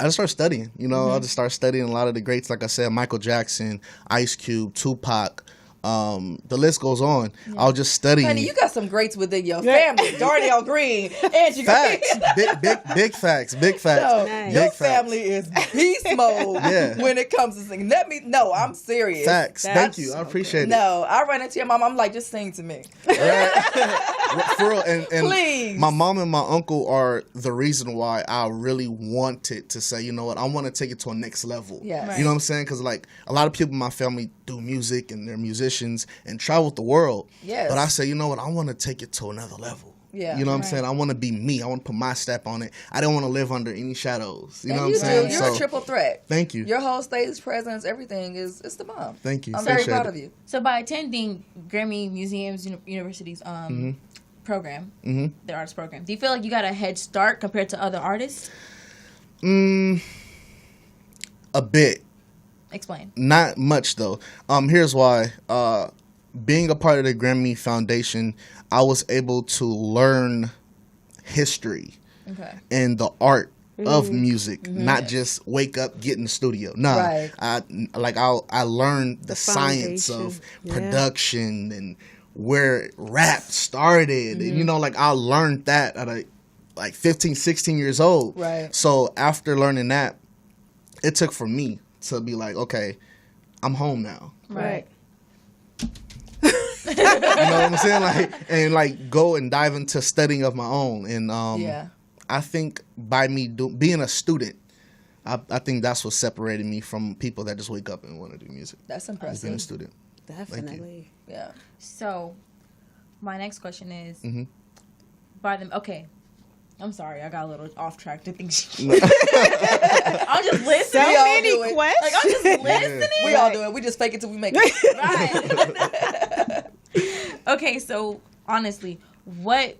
just started studying. You know, I just started studying a lot of the greats, like I said, Michael Jackson, Ice Cube, Tupac. The list goes on. I was just studying. Honey, you got some greats within your family. Darnell Green, Angie Facts. Big facts. Big facts. No, Nice. your Big facts. family is beast mode Yeah. when it comes to singing. I'm serious. Facts. That's Thank you. I so appreciate it. No, I run into your mom. I'm like, just sing to me. For real. And Please. my mom and my uncle are the reason why I really wanted to say, you know what, I want to take it to a next level. Yes. Right. You know what I'm saying? Because like a lot of people in my family do music and they're musicians and travel the world. Yes. But I say, you know what, I want to take it to another level. Yeah. You know what I'm saying? I want to be me. I want to put my stamp on it. I don't want to live under any shadows. You know And what I'm saying? do. You're a triple threat. Thank you. Your whole stage presence, everything it's the bomb. Thank you. I'm very Appreciate proud it. of you. So by attending Grammy Museums, Universities program, their artist program, do you feel like you got a head start compared to other artists? A bit. Explain. Not much though. Here's why. Being a part of the Grammy Foundation, I was able to learn history Okay. and the art of music, not just wake up, get in the studio. No, Right. I learned the science foundation. of Yeah. production and where rap started. And, you know, like I learned that at like 15, 16 years old. Right. So after learning that, it took for me to be like, okay, I'm home now. Right. You know what I'm saying? Like go and dive into studying of my own. And Yeah. I think by me being a student, I think that's what separated me from people that just wake up and want to do music. That's Just being a impressive. student. Definitely. Yeah. So, my next question is, Mm-hmm. by them. Okay, I'm sorry, I got a little off track to think. I'm just listening. We all Many do it. questions. Like I'm just listening. We all do it. We just fake it till we make it. Right. Okay, so honestly, what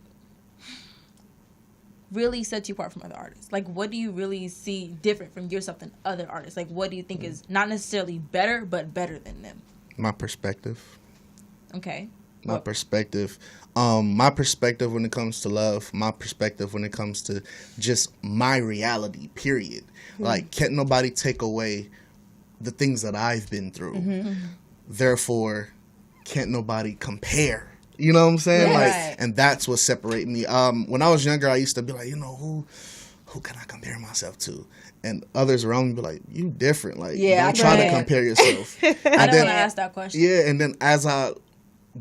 really sets you apart from other artists? Like, what do you really see different from yourself than other artists? Like, what do you think is not necessarily better, but better than them? My perspective. Okay. My perspective. My perspective when it comes to love. My perspective when it comes to just my reality, period. Like, can't nobody take away the things that I've been through. Therefore, can't nobody compare. You know what I'm saying? Right. Like, and that's what separated me. When I was younger, I used to be like, you know, who can I compare myself to? And others around me be like, you different. Like, Yeah, don't try to right. compare yourself. I And don't want then- to ask that question. yeah, and then as I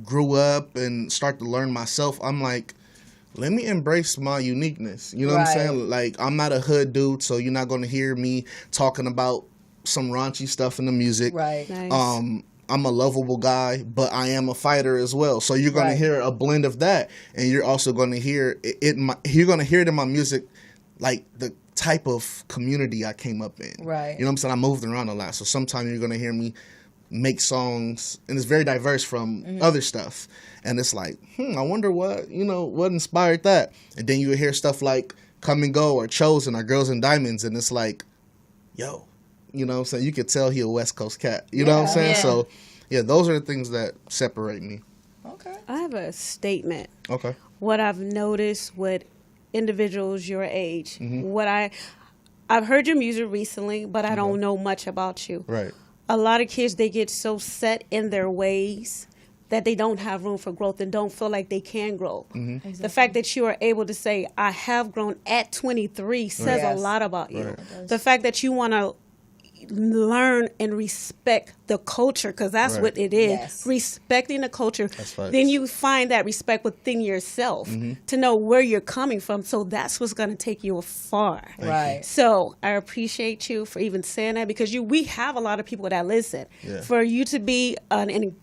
grew up and start to learn myself, I'm like, let me embrace my uniqueness. You know what I'm Right. saying? Like, I'm not a hood dude, so you're not going to hear me talking about some raunchy stuff in the music. Right. Nice. I'm a lovable guy, but I am a fighter as well. So you're going Right. to hear a blend of that, and you're also going to hear it. You're going to hear it in my music, like the type of community I came up in. Right. You know what I'm saying? I moved around a lot, so sometimes you're going to hear me make songs, and it's very diverse from other stuff. And it's like, I wonder what inspired that. And then you would hear stuff like Come and Go or Chosen or Girls and Diamonds, and it's like, yo, you know what I'm saying? You could tell he a West Coast cat. You know what I'm saying? Yeah. So, yeah, those are the things that separate me. Okay. I have a statement. Okay. What I've noticed with individuals your age, I've heard your music recently, but I don't know much about you. Right. A lot of kids, they get so set in their ways that they don't have room for growth and don't feel like they can grow. Exactly. The fact that you are able to say, I have grown at 23 says Yes. a lot about you. Right. The fact that you want to learn and respect the culture, because that's Right. what it is. Yes. Respecting the culture. That's facts. Then you find that respect within yourself to know where you're coming from. So that's what's going to take you far. Right. So I appreciate you for even saying that, because we have a lot of people that listen. Yeah. For you to be an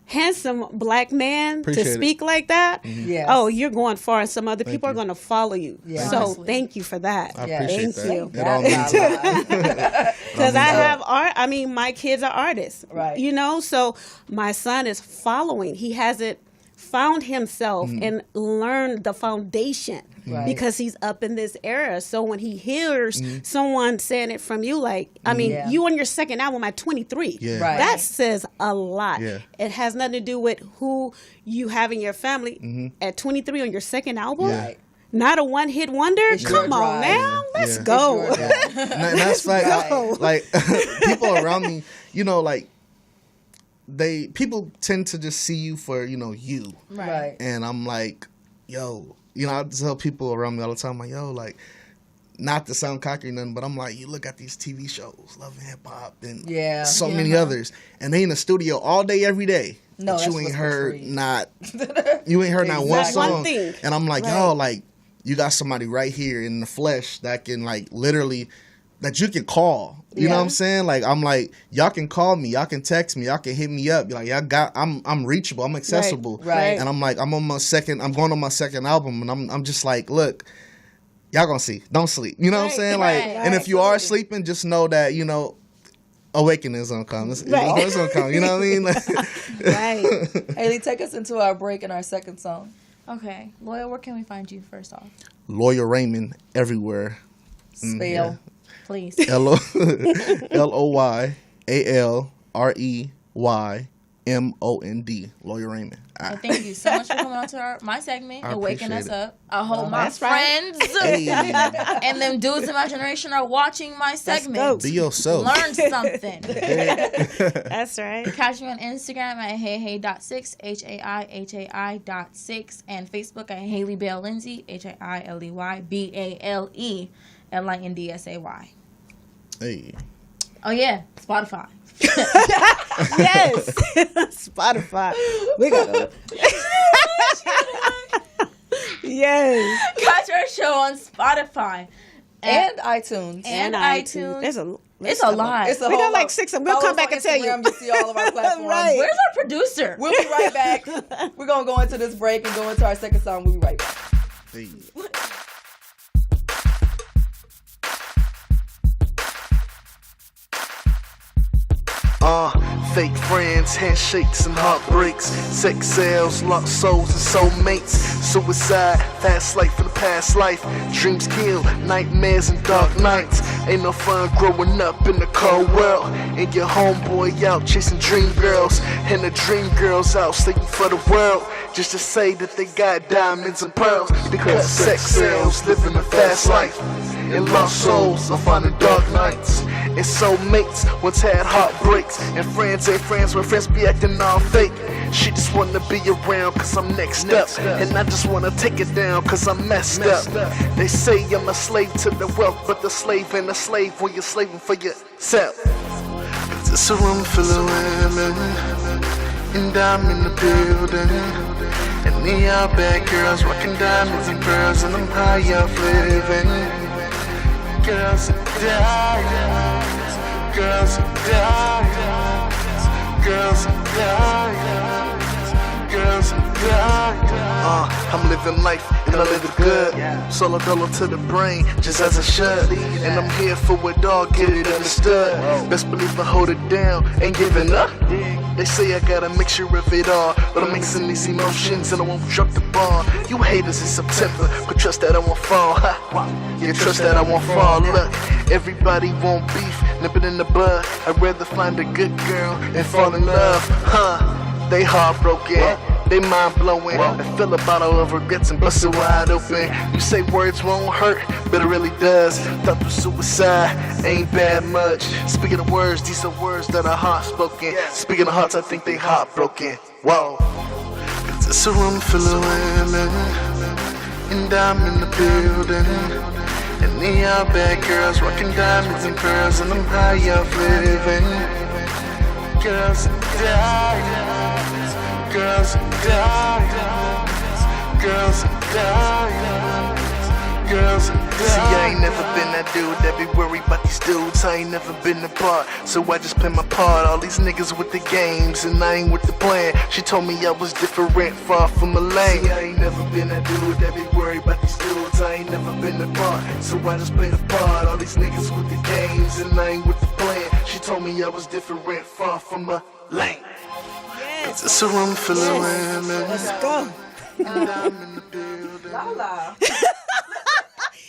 handsome black man Appreciate to it. speak like that, Yes. oh, you're going far, and some other people are going to follow you. Yeah. So Honestly. thank you for that. I Yeah. appreciate Thank that. you. It all means it. Because I have art. I mean, my kids are artists. Right. You know, so my son is following. He hasn't found himself and learned the foundation Right. because he's up in this era. So when he hears someone saying it from you, like, I mean, Yeah. you on your second album at 23, Yeah. Right. that says a lot. Yeah. It has nothing to do with who you have in your family. At 23 on your second album, Yeah. Right. not a one-hit wonder. It's your Come on drive. now, let's Yeah. go. It's your drive. And that's fact. Right. Like people around me, you know, like people tend to just see you for, you know, you. Right. And I'm like, yo, you know, I tell people around me all the time, like, yo, like, not to sound cocky or nothing, but I'm like, you look at these TV shows, Love and Hip Hop, and Yeah. so many others, and they in the studio all day, every day. No, but that's you what's ain't for heard free. not one Exactly. song. One thing. And I'm like, yo, like, you got somebody right here in the flesh that can, like, literally, that you can call. You know what I'm saying? Like, I'm like, y'all can call me, y'all can text me, y'all can hit me up. Like, I'm reachable, I'm accessible. Right. And I'm like, I'm going on my second album, and I'm just like, look, y'all gonna see. Don't sleep. You know what I'm saying? Like, and if you are sleeping, just know that, you know, awakening is gonna come. It's gonna come. You know what I mean? Like, Right. Hailey, take us into our break and our second song. Okay. Loyal, where can we find you first off? Lawyer Raymond everywhere. Spell. Please. LOYREYMOND. Lawyer Raymond. So thank you so much for coming on to my segment I and waking us appreciate it. up. I hope my That's right. friends and them dudes in my generation are watching my go. segment. Be yourself. Learn something. That's right. Catch me on Instagram at hayhay.6, HAIHAI.6, and Facebook at Hailey Bale Lindsay, HAILEY BALELINDSAY. Hey. Oh yeah, Spotify. Yes. Spotify. We gotta. Yes. Catch our show on Spotify And iTunes. and iTunes. It's a lot. It's a We whole got like lot. 6 of them. We'll Follow come us back on and tell you. Instagram to see all of our platforms. Right. Where's our producer? We'll be right back. We're going to go into this break and go into our second song. We'll be right back. Hey. Fake friends, handshakes and heartbreaks, sex sales, lost souls and soulmates, suicide, fast life in the past life, dreams kill, nightmares and dark nights. Ain't no fun growing up in the cold world, and your homeboy out chasing dream girls, and the dream girls out sleeping for the world, just to say that they got diamonds and pearls, because sex sales, living a fast life, and lost souls are finding dark nights. And soulmates once had heartbreaks, and friends ain't friends when friends be acting all fake. She just wanna be around cause I'm next up, and I just wanna take it down cause I'm messed up. They say I'm a slave to the wealth, but the slave ain't a slave when you're slaving for yourself. It's a room full of women, and I'm in the building, and they are bad girls rocking diamonds and pearls, and I'm high off living. Girls and diamonds, girls and diamonds, girls and diamonds, girls and diamonds. I'm living life and I live it good. Solo dolo to the brain, just as I should. And I'm here for it all, get it understood. Best believe I hold it down, ain't giving up. They say I got a mixture of it all, but I'm mixing these emotions and I won't drop the ball. You haters in September, but trust that I won't fall. Yeah, trust that I won't fall. Look, everybody want beef, nip it in the bud. I'd rather find a good girl and fall in love. They heartbroken, they mind blowing. I fill a bottle of regrets and bust it wide open. You say words won't hurt, but it really does. Thought of suicide ain't bad much. Speaking of words, these are words that are heart spoken. Speaking of hearts, I think they heartbroken. Whoa, it's a room full of women, and I'm in the building. And they are bad girls, rocking diamonds and pearls, and I'm high off living. Girls and diamonds, girls and diamonds, girls and diamonds, girls and diamonds. See, I ain't never been that dude that be worried about these dudes. I ain't never been apart, so I just play my part. All these niggas with the games, and I ain't with the plan. She told me I was different, far from a lane. See, I ain't never been that dude that be worried about these dudes. I ain't never been apart, so I just play the part. All these niggas with the games, and I ain't with the plan. She told me I was different, far from a lane. Yes. It's a room full of women. Let's go. And I'm in the building. LaLa.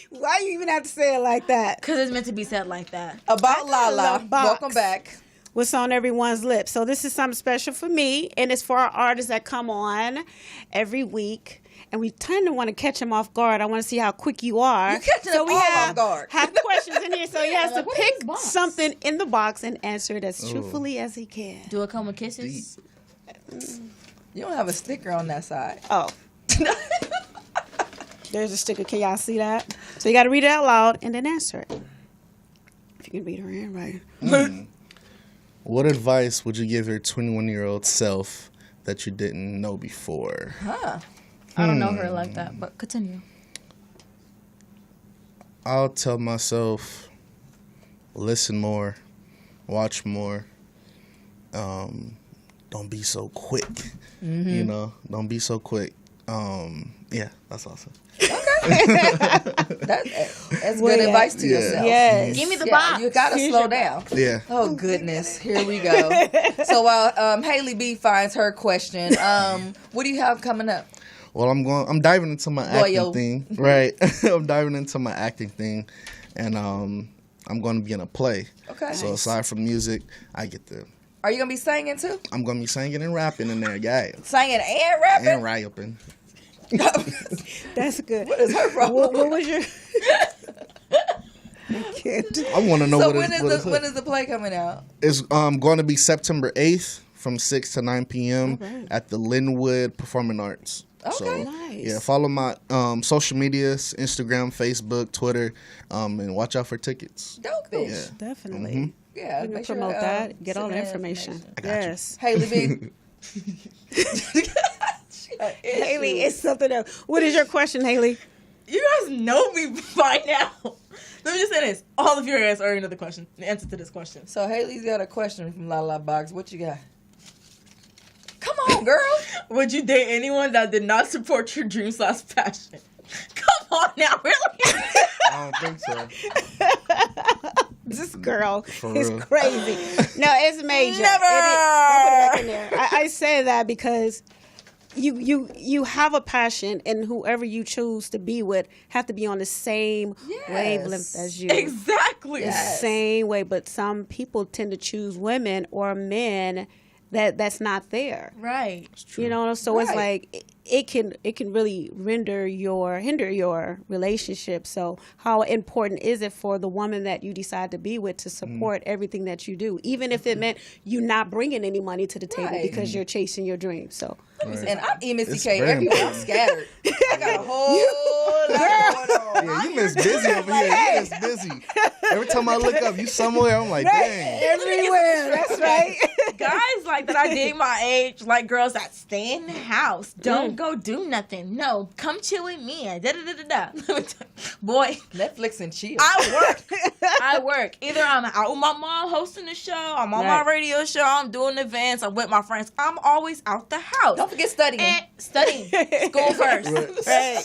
Why you even have to say it like that? Because it's meant to be said like that. About LaLa. love box. Welcome back. What's on everyone's lips? So this is something special for me, and it's for our artists that come on every week. And we tend to want to catch him off guard. I want to see how quick you are. You catching so him we all have, off guard. have questions in here, so he has to what is pick this box? something in the box and answer it as truthfully as he can. Do it come with kisses? You don't have a sticker on that side. Oh. There's a sticker. Can y'all see that? So you got to read it out loud and then answer it. If you can read her handwriting. What advice would you give your 21-year-old self that you didn't know before? I don't know her like that, but continue. I'll tell myself, listen more, watch more. Don't be so quick. You know, don't be so quick. Yeah, that's awesome. That's good advice to yourself. Yes. Give me the box. You gotta slow down. Yeah. Oh goodness, here we go. So while Hailey B finds her question, what do you have coming up? Well, I'm diving into my acting thing, right? I'm diving into my acting thing, and I'm going to be in a play. Okay. So aside from music, I get the. Are you gonna be singing too? I'm going to be singing and rapping in there, yeah. Singing and rapping. And rapping. That's good. What is her problem? What was your... I can't. I want to know So what when is is the play coming out? It's going to be September 8th from 6 to 9 p.m. at the Linwood Performing Arts. Okay. So, Nice. yeah, follow my social medias, Instagram, Facebook, Twitter, and watch out for tickets. Dope. Yeah. Definitely. Yeah. We can make sure, promote that. Get all send the that information. I got Yes. Hailey B. Haley, it's something else. What is your question, Haley? You guys know me by now. Let me just say this. All of your answers are into the answer to this question. So Hailey's got a question from LaLa Box. What you got? Come on, girl. Would you date anyone that did not support your dreams/passion? Come on now, really? I don't think so. This girl For is real. crazy. No, it's major. Never. Don't put it back in there. I say that because you have a passion, and whoever you choose to be with have to be on the same wavelength as you. Exactly. The same way, but some people tend to choose women or men that's not there. Right. You know, so it's like it can really hinder your relationship. So how important is it for the woman that you decide to be with to support everything that you do, even if it meant you not bringing any money to the table because you're chasing your dreams. So And I'm EmissyK It's very everywhere. I'm important. scattered. I got a whole lot going on. Yeah, you miss busy over here. You miss busy. Every time I look up, you somewhere. I'm like, dang. everywhere. That's right. guys like that I date my age, like girls that stay in the house, don't go do nothing. No, come chill with me. Boy, Netflix and chill. I work. Either I'm out with my mom hosting the show, I'm on my radio show, I'm doing events, I'm with my friends. I'm always out the house. Don't forget studying. And studying. School first. Right.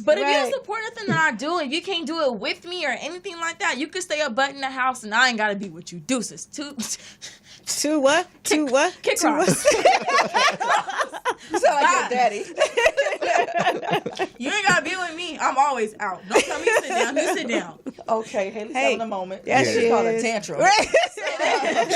But if you don't support nothing that I do, if you can't do it with me or anything like that, you can stay a butt in the house and I ain't gotta be with you. Deuces. To what? Kick rocks. You sound like your daddy. You ain't gotta be with me. I'm always out. Don't tell me to sit down. You sit down. Okay, Hailey's having a moment. Yes, she It's called a is. tantrum.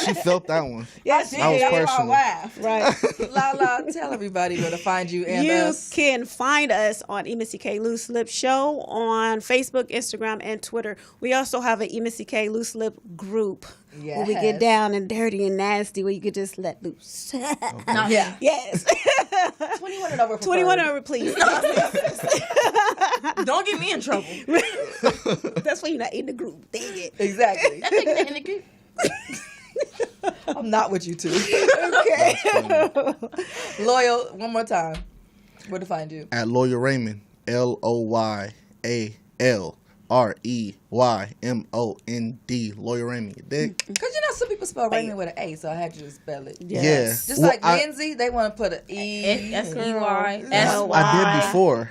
She felt that one. Yes, That was personal. right. LaLa, tell everybody where to find you and You us. can find us on EmissyK Loose Lip Show on Facebook, Instagram, and Twitter. We also have an EmissyK Loose Lip group where we get down and dirty and nasty, where you could just let loose. Yeah. Yes. 21 and over. 21 and over, please. Don't get me in trouble. That's why you're not in the group. Dang it. Exactly. That nigga in the group. I'm not with you two. Okay. Loyal, one more time. Where to find you? At Lawyer Raymond, LoyalRaymond, Lawyer Raymond. You dig? Because you know some people spell Raymond with an A, so I had you to spell it. Yes. Just like Lindsay, they want to put an E. S-E-Y.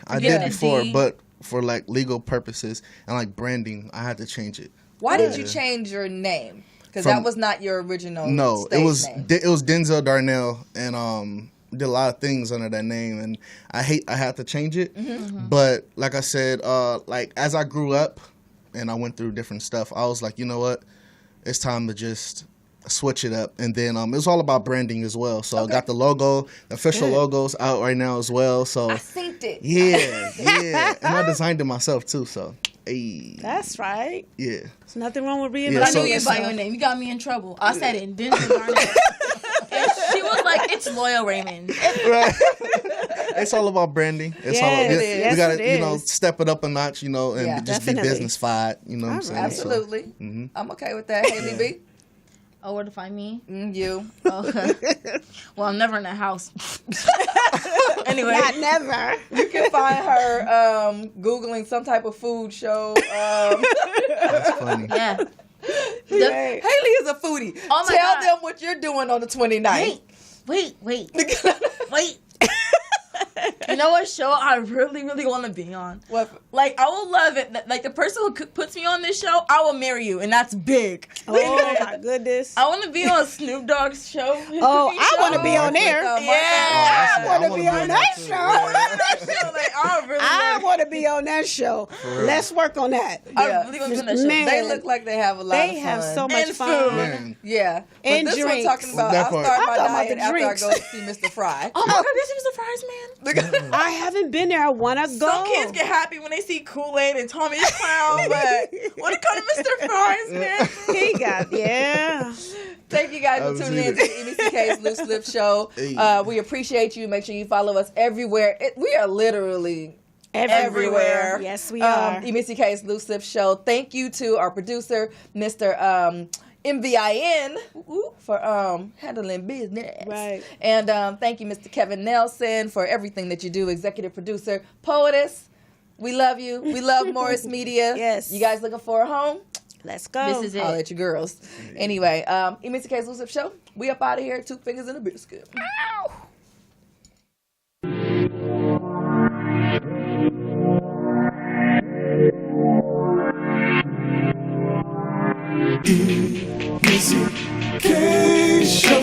I did before. D. But for like legal purposes and like branding, I had to change it. Why did you change your name? Because that was not your original No, stage it was name. it was Denzel Darnell, and did a lot of things under that name, and I had to change it. But like I said, like as I grew up and I went through different stuff, I was like, you know what, it's time to just switch it up. And then it was all about branding as well. So I got the logo, the official logos out right now as well. So I synced it. yeah, and I designed it myself too. So hey, That's right. yeah. There's nothing wrong with reinventing Yeah, But I so- knew you by your name. You got me in trouble. I said it. Didn't And she was like, "It's Loyal Raymond." Right. It's all about branding. It's Yes, all it is. we Yes, gotta, it you know, is. step it up a notch, you know, and Yeah, just definitely. be business-fied, you know what I'm saying? So, Absolutely. I'm okay with that. Haley B. Oh, where to find me? You. Okay. Well, I'm never in the house. Anyway, Not never. You can find her Googling some type of food show. that's funny. yeah. Haley is a foodie. Oh my Tell God. them what you're doing on the 29th. Wait. You know what show I really, really want to be on? What? Like, I will love it. Like, the person who puts me on this show, I will marry you, and that's big. Oh my goodness. I want to be on Snoop Dogg's show. Oh, I want to be on there. Yeah. I want to be on that show. I I want to be on that show. Let's work on that. really want to be on that show. Man. They look like they have a lot of fun. They have so much And fun. food. Man. Yeah. But And this drinks. one talking about, That I'll part. start my I'm talking about diet the after drinks. I go see Mr. Fry. Oh my God, this is the fries, man. I haven't been there. I want to go. Some kids get happy when they see Kool-Aid and Tommy's Crown, but when it comes to Mr. Fries, man. He got, yeah. Thank you guys for tuning in to EmissyK's Loose Lip Show. Hey. We appreciate you. Make sure you follow us everywhere. We are literally everywhere. Yes, we are. EmissyK's Loose Lip Show. Thank you to our producer, Mr. MVIN, for handling business. Right. And thank you, Mr. Kevin Nelson, for everything that you do. Executive producer, poetess. We love you. We love Morris Media. Yes. You guys looking for a home? Let's go. This is it. I'll let you girls. Anyway, EmissyK's Loose Lip Show. We up out of here. 2 fingers in a biscuit. Ow! EmissyK Show.